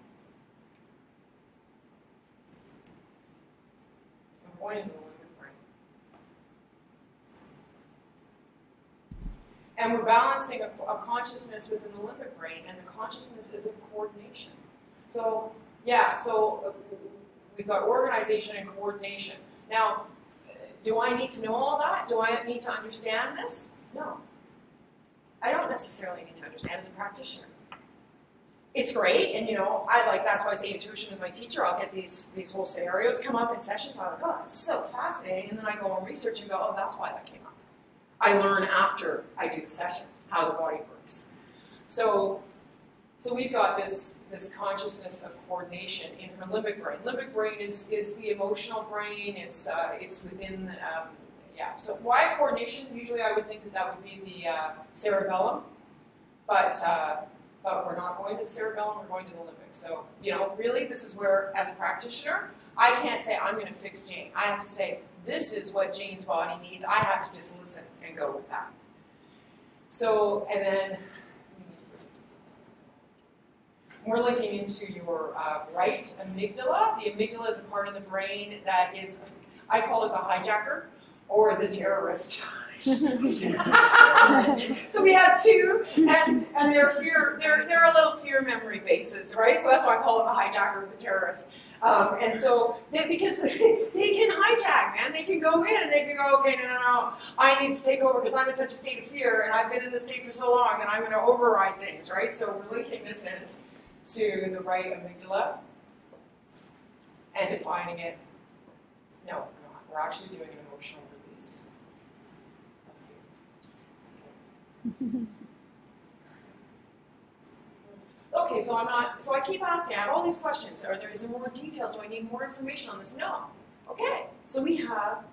I'm going into the limbic brain. And we're balancing a consciousness within the limbic brain, and the consciousness is of coordination. So, yeah, so we've got organization and coordination. Now, do I need to know all that? Do I need to understand this? No. I don't necessarily need to understand as a practitioner. It's great, and that's why I say intuition is my teacher. I'll get these whole scenarios come up in sessions. I'm like, oh, this is so fascinating. And then I go and research and go, oh, that's why that came up. I learn after I do the session how the body works. So we've got this consciousness of coordination in her limbic brain. Limbic brain is the emotional brain. It's within So why coordination? Usually I would think that would be the cerebellum, but we're not going to the cerebellum. We're going to the limbic. So really, this is where, as a practitioner, I can't say I'm going to fix Jane. I have to say, this is what Jane's body needs. I have to just listen and go with that. So, and then we're linking into your right amygdala. The amygdala is a part of the brain that is, I call it the hijacker or the terrorist. So we have two, and they're a little fear memory bases, right? So that's why I call it the hijacker or the terrorist. And so, because they can hijack, man. They can go in and they can go, okay, no, I need to take over because I'm in such a state of fear and I've been in this state for so long and I'm going to override things, right? So we're linking this in to the right amygdala and defining it. No, we're not. We're actually doing an emotional release of fear. Okay, so I keep asking, I have all these questions. Is there more details? Do I need more information on this? No. Okay, so we have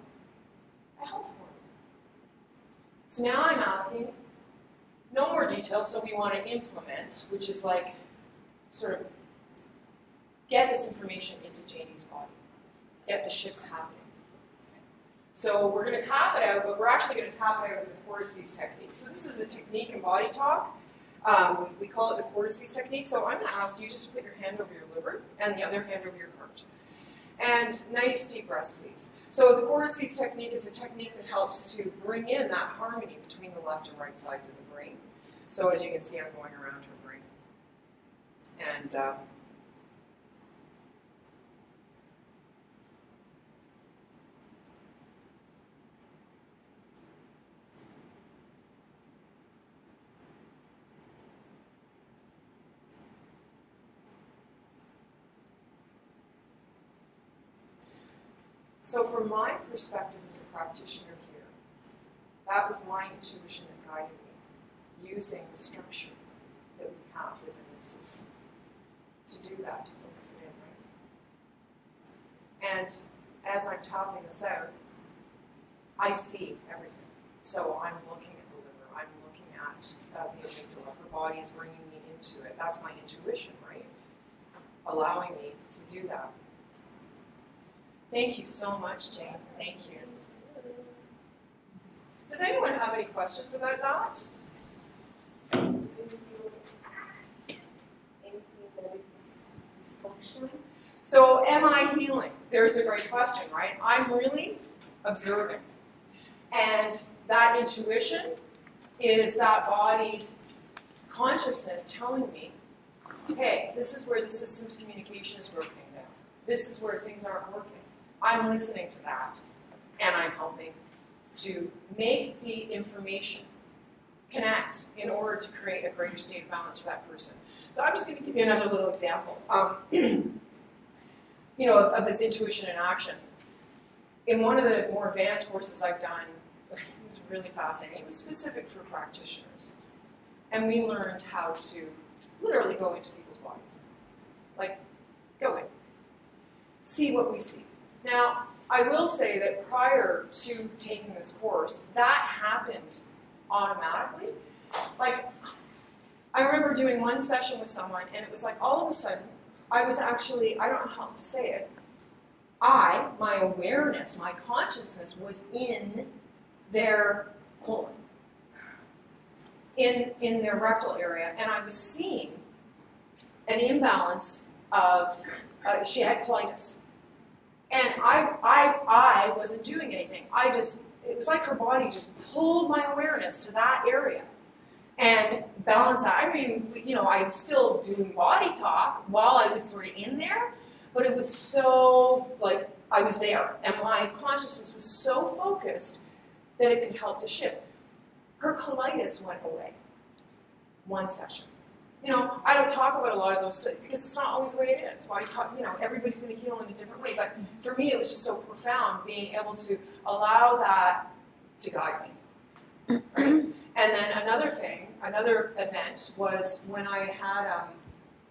a health formula. So now I'm asking, no more details, so we want to implement, which is like, sort of, get this information into Janie's body. Get the shifts happening. So we're going to tap it out, but we're actually going to tap it out as a Cortices technique. So this is a technique in body talk. We call it the Cortices Technique. So I'm going to ask you just to put your hand over your liver and the other hand over your heart. And nice deep breaths, please. So the Cortices Technique is a technique that helps to bring in that harmony between the left and right sides of the brain. So as you can see, I'm going around her brain. And so from my perspective as a practitioner here, that was my intuition that guided me, using the structure that we have within the system to do that, to focus it in, right? And as I'm tapping this out, I see everything. So I'm looking at the liver, I'm looking at the amygdala, her body is bringing me into it. That's my intuition, right? Allowing me to do that. Thank you so much, Jane. Thank you. Does anyone have any questions about that? Anything that is dysfunctional? So, am I healing? there's a great question, right? I'm really observing. And that intuition is that body's consciousness telling me, hey, this is where the systems communication is broken down. This is where things aren't working. I'm listening to that, and I'm helping to make the information connect in order to create a greater state of balance for that person. So I'm just going to give you another little example, you know, of this intuition in action. In one of the more advanced courses I've done, it was really fascinating. It was specific for practitioners. And we learned how to literally go into people's bodies. Like, go in. See what we see. Now, I will say that prior to taking this course, that happened automatically. Like, I remember doing one session with someone, and it was like all of a sudden, I was actually, I don't know how else to say it, my awareness, my consciousness was in their colon, in their rectal area, and I was seeing an imbalance of, she had colitis. And I wasn't doing anything. It was like her body just pulled my awareness to that area and balanced that. I mean, you know, I was still doing body talk while I was sort of in there, but it was so, like, I was there. And my consciousness was so focused that it could help to shift. Her colitis went away. One session. You know, I don't talk about a lot of those things because it's not always the way it is. Body talk, you know, everybody's going to heal in a different way. But for me, it was just so profound being able to allow that to guide me. Right? And then another thing, another event was when I had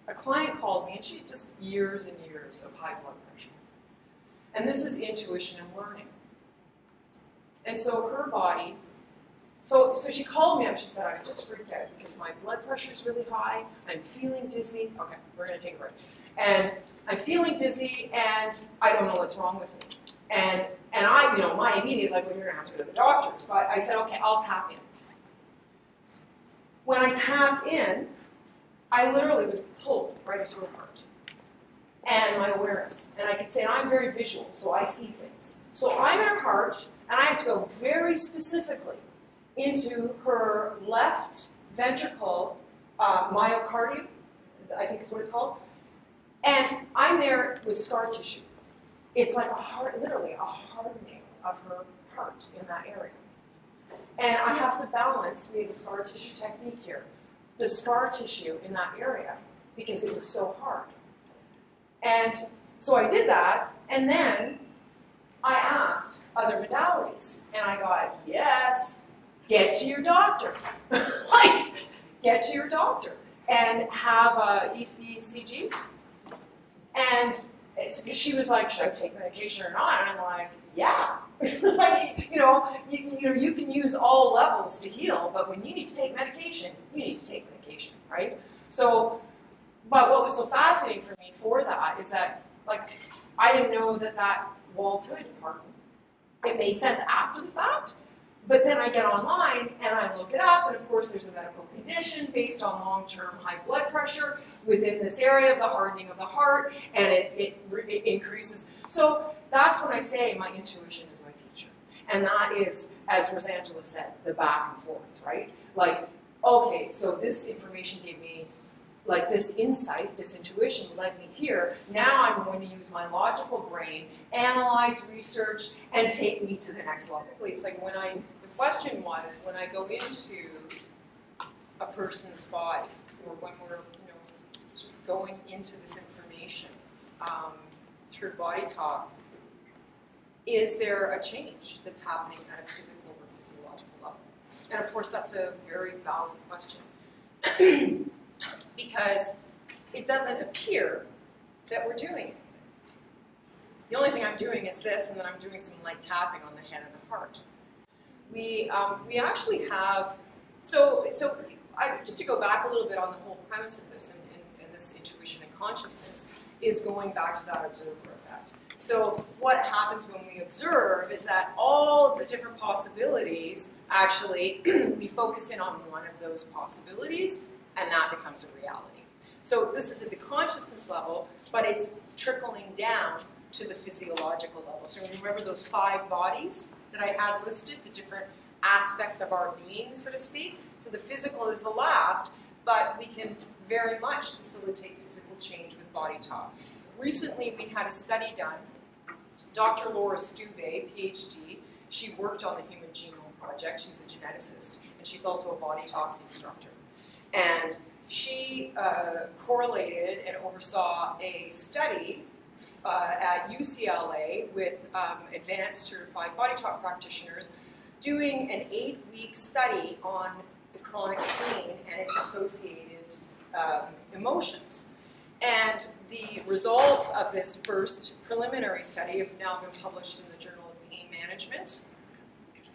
a client called me, and she had just years and years of high blood pressure. And this is intuition and learning. And so her body. So she called me up, she said, I just freaked out because my blood pressure is really high, I'm feeling dizzy. Okay, we're going to take a break. And I'm feeling dizzy, and I don't know what's wrong with me. And I, you know, my immediate is like, well, you're going to have to go to the doctors. But I said, okay, I'll tap in. When I tapped in, I literally was pulled right into her heart. And my awareness. And I could say, and I'm very visual, so I see things. So I'm in her heart, and I have to go very specifically into her left ventricle myocardium, I think is what it's called. And I'm there with scar tissue. It's like literally a hardening of her heart in that area. And I have to balance, we have a scar tissue technique here, the scar tissue in that area because it was so hard. And so I did that, and then I asked other modalities, and I got, yes, get to your doctor. Like, get to your doctor and have a ECG. And she was like, should I take medication or not? And I'm like, yeah. Like, you can use all levels to heal, but when you need to take medication, you need to take medication, right? So, but what was so fascinating for me for that is that, like, I didn't know that wall could harden. It made sense after the fact. But then I get online and I look it up, and of course there's a medical condition based on long-term high blood pressure within this area of the hardening of the heart, and it increases. So that's when I say my intuition is my teacher. And that is, as Rosangela said, the back and forth, right? Like, okay, so this information gave me, like this insight, this intuition led me here. Now I'm going to use my logical brain, analyze, research, and take me to the next level. It's like the question was, when I go into a person's body, or when we're sort of going into this information through body talk, is there a change that's happening at a physical or physiological level? And of course, that's a very valid question. Because it doesn't appear that we're doing anything. The only thing I'm doing is this, and then I'm doing some light tapping on the head and the heart. We actually have, just to go back a little bit on the whole premise of this and this intuition and consciousness is going back to that observer effect. So what happens when we observe is that all of the different possibilities, actually, we focus in on one of those possibilities, and that becomes a reality. So this is at the consciousness level, but it's trickling down to the physiological level. So remember those 5 bodies that I had listed, the different aspects of our being, so to speak. So the physical is the last, but we can very much facilitate physical change with body talk. Recently, we had a study done. Dr. Laura Stuve, PhD, she worked on the Human Genome Project. She's a geneticist, and she's also a body talk instructor. And she correlated and oversaw a study at UCLA with advanced certified body talk practitioners doing an 8-week study on the chronic pain and its associated emotions. And the results of this first preliminary study have now been published in the Journal of Pain Management,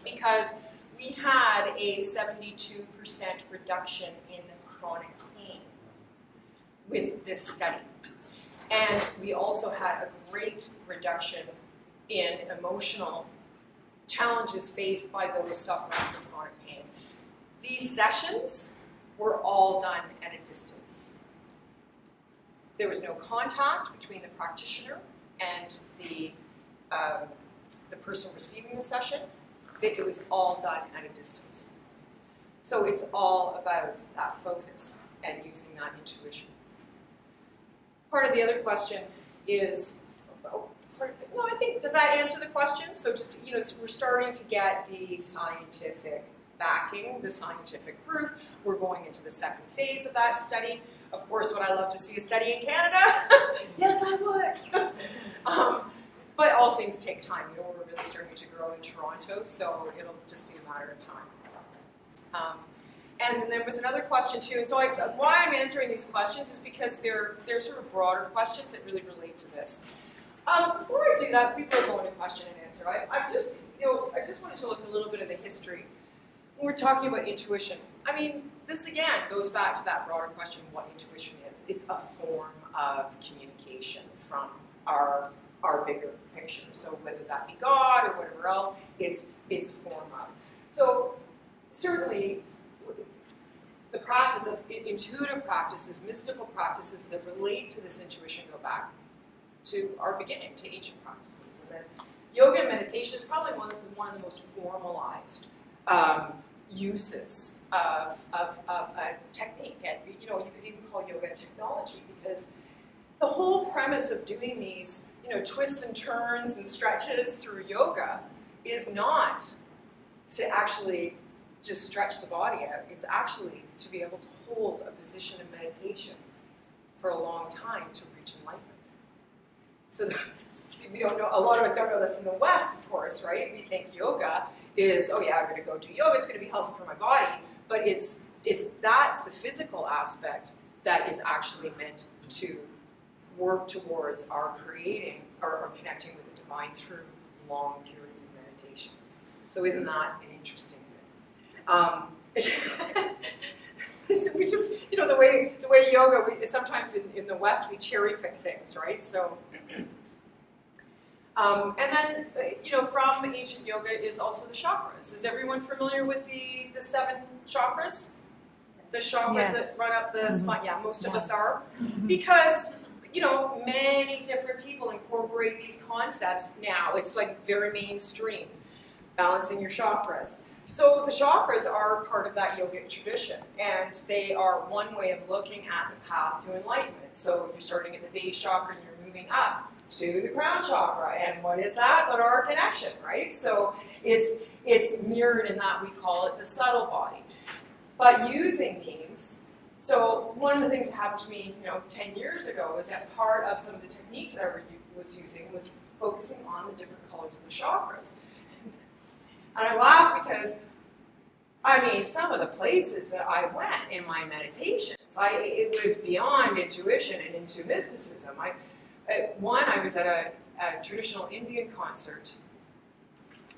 because we had a 72% reduction in chronic pain with this study. And we also had a great reduction in emotional challenges faced by those suffering from chronic pain. These sessions were all done at a distance. There was no contact between the practitioner and the person receiving the session. It was all done at a distance. So it's all about that focus and using that intuition. Part of the other question is, I think, does that answer the question? So just, so we're starting to get the scientific backing, the scientific proof. We're going into the second phase of that study. Of course, would I love to see a study in Canada? Yes, I would. But all things take time. We're really starting to grow in Toronto, so it'll just be a matter of time. And then there was another question too, and so why I'm answering these questions is because they're sort of broader questions that really relate to this. Before I do that, we will go into question and answer. I just wanted to look a little bit at the history. When we're talking about intuition, I mean, this again goes back to that broader question of what intuition is. It's a form of communication from our bigger picture. So whether that be God or whatever else, it's a form of. So certainly, the practice of intuitive practices, mystical practices that relate to this intuition go back to our beginning, to ancient practices. And then yoga and meditation is probably one of the most formalized uses of a technique. And you could even call yoga technology, because the whole premise of doing these twists and turns and stretches through yoga is not to actually just stretch the body out. It's actually to be able to hold a position of meditation for a long time to reach enlightenment. So we don't know, a lot of us don't know this in the West, of course, right? We think yoga is, oh yeah, I'm going to go do yoga, it's going to be healthy for my body, but that's the physical aspect that is actually meant to work towards our creating or connecting with the divine through long periods of meditation. So isn't that an interesting thing? We just, the way yoga, sometimes in the West we cherry pick things, right? So, and then, from ancient yoga is also the chakras. Is everyone familiar with the 7 chakras? The chakras that run up the spine? Yeah, most of us are. Because, many different people incorporate these concepts now. It's like very mainstream, balancing your chakras. So the chakras are part of that yogic tradition, and they are one way of looking at the path to enlightenment. So you're starting at the base chakra and you're moving up to the crown chakra, and what is that but our connection, right? So it's mirrored in that we call it the subtle body. But using these, so one of the things that happened to me 10 years ago is that part of some of the techniques that I was using was focusing on the different colors of the chakras. And I laugh because, some of the places that I went in my meditations, it was beyond intuition and into mysticism. I was at a traditional Indian concert,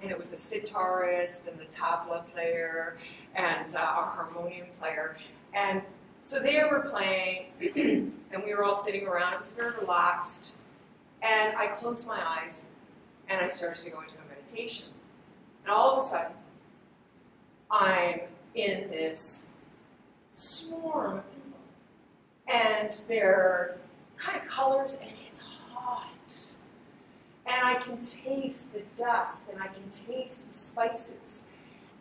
and it was a sitarist and the tabla player and a harmonium player. And so they were playing, and we were all sitting around. It was very relaxed. And I closed my eyes, and I started to go into a meditation. And all of a sudden, I'm in this swarm of people. And they're kind of colors, and it's hot. And I can taste the dust, and I can taste the spices.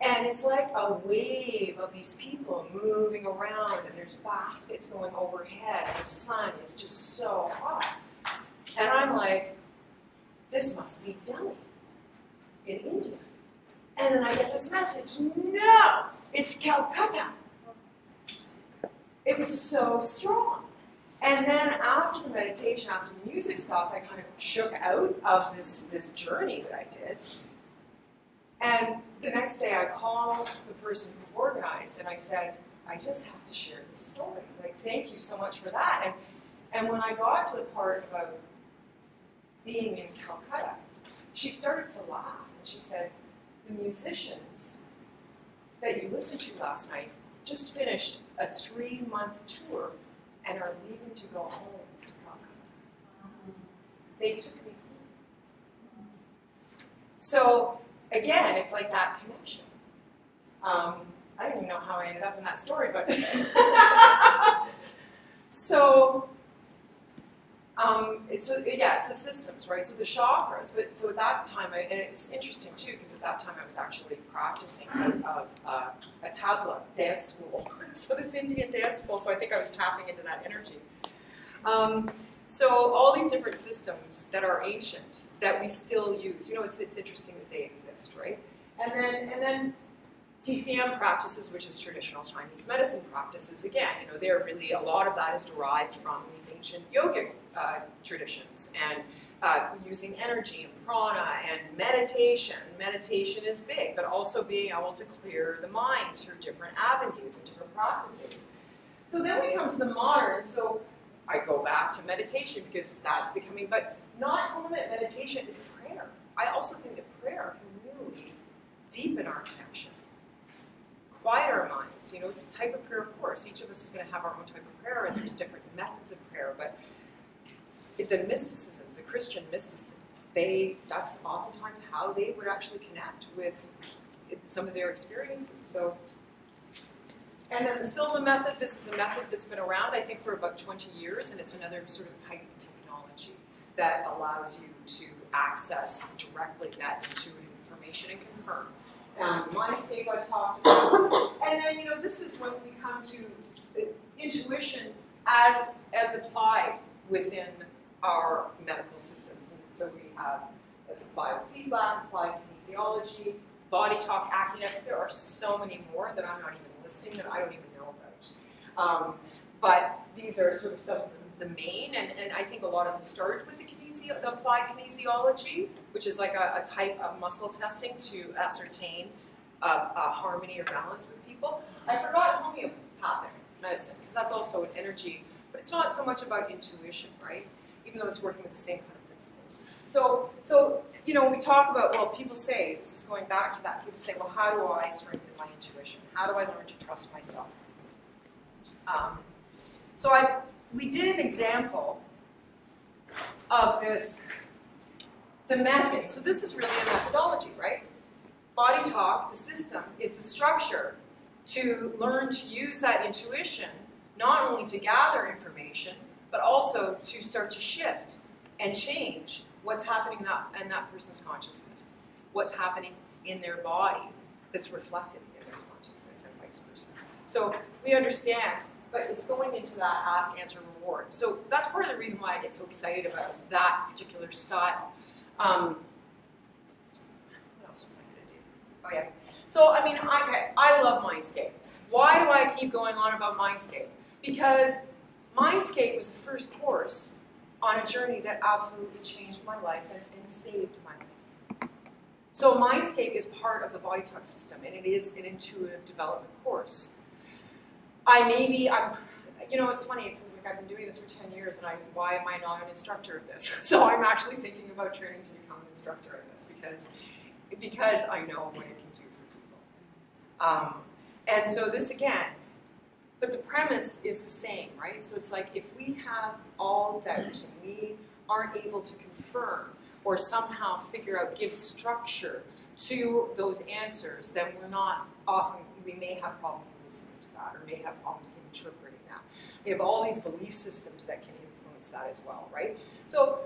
And it's like a wave of these people moving around, and there's baskets going overhead, and the sun is just so hot. And I'm like, this must be Delhi in India. And then I get this message, no, it's Calcutta. It was so strong. And then after the meditation, after the music stopped, I kind of shook out of this journey that I did. And the next day I called the person who organized and I said, I just have to share this story. Like, thank you so much for that. And when I got to the part about being in Calcutta, she started to laugh and she said, the musicians that you listened to last night just finished a 3-month tour and are leaving to go home to Calcutta. They took me home. So again, it's like that connection. I don't even know how I ended up in that story, but it's the systems, right? So the chakras, but so at that time, and it's interesting too, because at that time I was actually practicing out of a tabla dance school, so this Indian dance school, so I think I was tapping into that energy. So all these different systems that are ancient, that we still use, it's interesting that they exist, right? And then TCM practices, which is traditional Chinese medicine practices, again, they're really, a lot of that is derived from these ancient yogic traditions, and using energy and prana and meditation. Meditation is big, but also being able to clear the mind through different avenues and different practices. So then we come to the modern, so I go back to meditation because that's becoming, but not to limit meditation is prayer. I also think that prayer can really deepen our connection. Quiet our minds. It's a type of prayer, of course. Each of us is going to have our own type of prayer, and there's different methods of prayer. But the mysticisms, the Christian mysticism, that's oftentimes how they would actually connect with some of their experiences. So, and then the Silva Method, this is a method that's been around, I think, for about 20 years, and it's another sort of type of technology that allows you to access directly that intuitive information and confirm. Mindscape I've talked about. And then, this is when we come to intuition as applied within our medical systems. And so we have biofeedback, applied kinesiology, body talk, Acunex. There are so many more that I'm not even listing that I don't even know about. But these are sort of some of the main, and I think a lot of them started with the applied kinesiology, which is like a type of muscle testing to ascertain harmony or balance with people. I forgot homeopathic medicine, because that's also an energy, but it's not so much about intuition, right? Even though it's working with the same kind of principles. So when we talk about, well, people say, this is going back to that, people say, well, how do I strengthen my intuition? How do I learn to trust myself? We did an example of the method. So this is really a methodology, right? Body talk, the system, is the structure to learn to use that intuition, not only to gather information, but also to start to shift and change what's happening in that person's consciousness, what's happening in their body that's reflected in their consciousness, and vice versa. So we understand, but it's going into that ask, answer, reward. So that's part of the reason why I get so excited about that particular style. What else was I going to do? Oh yeah. So I love Mindscape. Why do I keep going on about Mindscape? Because Mindscape was the first course on a journey that absolutely changed my life and saved my life. So Mindscape is part of the Body Talk system, and it is an intuitive development course. It's funny, it's like I've been doing this for 10 years, and why am I not an instructor of this? So I'm actually thinking about training to become an instructor of this, because I know what it can do for people. And so this again, but the premise is the same, right? So it's like if we have all doubt and we aren't able to confirm or somehow give structure to those answers, then we may have problems listening to that, or may have problems interpreting that. We have all these belief systems that can influence influence that as well, right? So,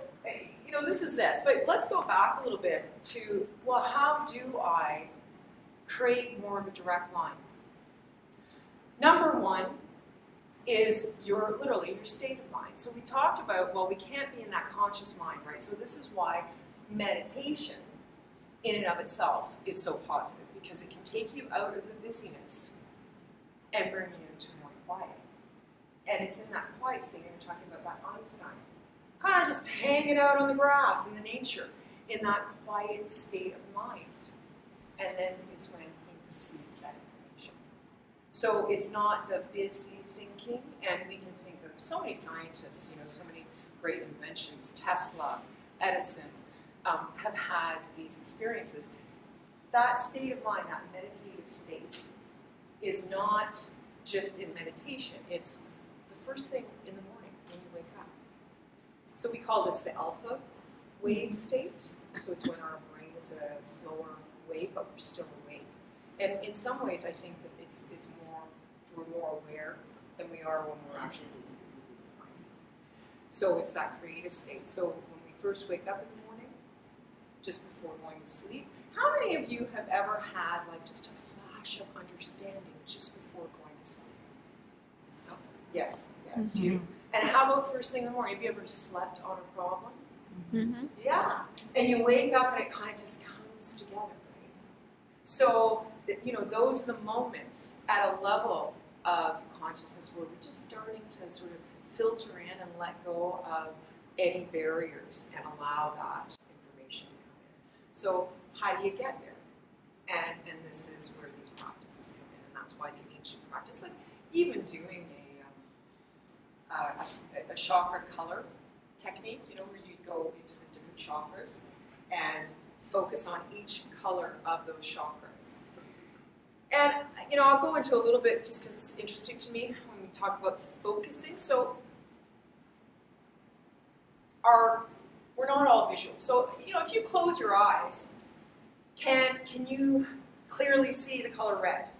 you know, this is this, but let's go back a little bit to, well, how do I create more of a direct line? Number one is literally your state of mind. So we talked about, well, we can't be in that conscious mind, right? So this is why meditation in and of itself is so positive, because it can take you out of the busyness and bring you into more quiet. And it's in that quiet state, and we're talking about that Einstein, kind of just hanging out on the grass in the nature, in that quiet state of mind. And then it's when he receives that information. So it's not the busy thinking, and we can think of so many scientists, you know, so many great inventions. Tesla, Edison have had these experiences. That state of mind, that meditative state, is not just in meditation. It's the first thing in the morning when you wake up. So we call this the alpha wave state. So it's when our brain is at a slower wave, but we're still awake. And in some ways, I think that we're more aware than we are when we're actually busy. So it's that creative state. So when we first wake up in the morning, just before going to sleep, how many of you have ever had like just a flash of understanding just before going to sleep? Oh, yes, yeah, a few. And how about first thing in the morning? Have you ever slept on a problem? Mm-hmm. Yeah. And you wake up and it kind of just comes together, right? So, you know, those are the moments at a level of consciousness where we're just starting to sort of filter in and let go of any barriers and allow that information to come in. So how do you get there? And this is where these practices come in, and that's why the ancient practice, like even doing a chakra color technique, you know, where you go into the different chakras and focus on each color of those chakras. And, you know, I'll go into a little bit just because it's interesting to me when we talk about focusing. So we're not all visual. So, you know, if you close your eyes, can you clearly see the color red?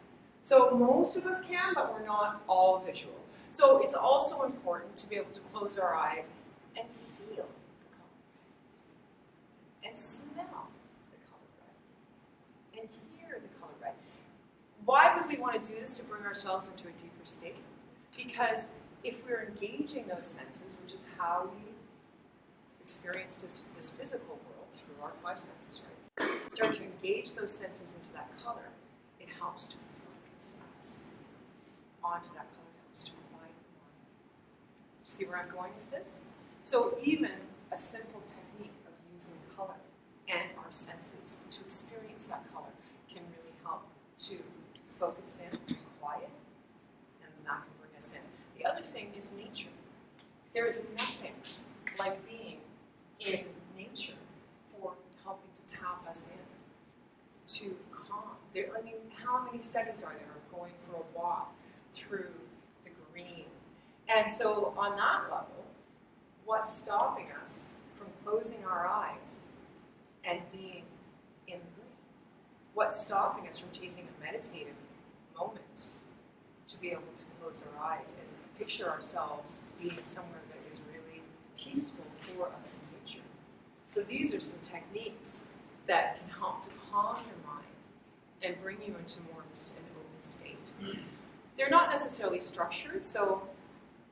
So most of us can, but we're not all visual. So it's also important to be able to close our eyes and feel the color red, and smell the color red, and hear the color red. Why would we want to do this to bring ourselves into a deeper state? Because if we're engaging those senses, which is how we experience this physical world through our five senses, right? Start to engage those senses into that color, it helps to focus us onto that color, it helps to quiet the mind. See where I'm going with this? So even a simple technique of using color and our senses to experience that color can really help to focus in and quiet, and that can bring us in. The other thing is nature. There is nothing like being in nature for helping to tap us in, to calm. I mean, how many studies are there of going for a walk through the green? And so on that level, what's stopping us from closing our eyes and being in the green? What's stopping us from taking a meditative moment to be able to close our eyes and picture ourselves being somewhere that is really peaceful for us in nature? So these are some techniques that can help to calm your mind and bring you into more of an open state. They're not necessarily structured, so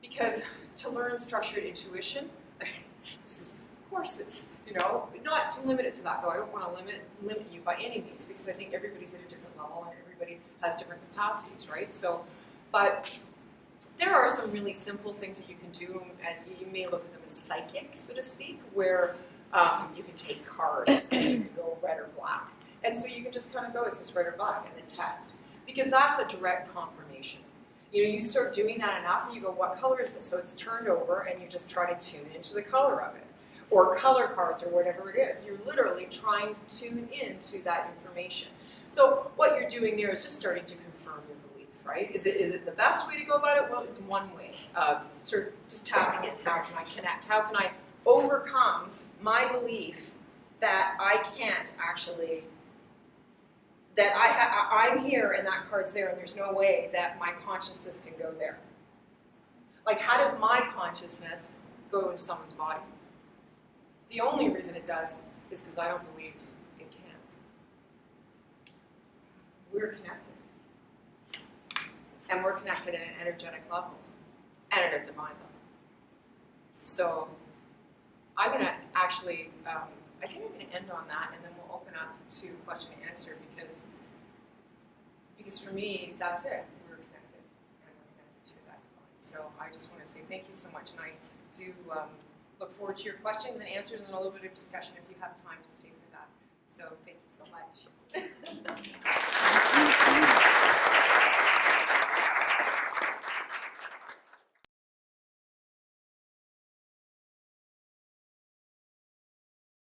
because to learn structured intuition, this is courses, you know, not to limit it to that though. I don't want to limit you by any means, because I think everybody's at a different level and everybody has different capacities, right? So, but there are some really simple things that you can do, and you may look at them as psychic, so to speak, where you can take cards and you can go red or black. And so you can just kind of go, is this red or black, and then test. Because that's a direct confirmation. You know, you start doing that enough and you go, what color is this? So it's turned over and you just try to tune into the color of it. Or color cards or whatever it is. You're literally trying to tune into that information. So what you're doing there is just starting to confirm your belief, right? Is it the best way to go about it? Well, it's one way of sort of just tapping in. How can I connect? How can I overcome my belief that I can't actually, that I'm here and that card's there and there's no way that my consciousness can go there? Like, how does my consciousness go into someone's body. The only reason it does is because I don't believe it can't. We're connected. And we're connected at an energetic level and at a divine level. So I'm going to actually, I think I'm going to end on that, and then we'll open up to question and answer, because for me, that's it. We're connected, and we're connected to that divine. So I just want to say thank you so much, and I do look forward to your questions and answers and a little bit of discussion if you have time to stay for that. So thank you so much.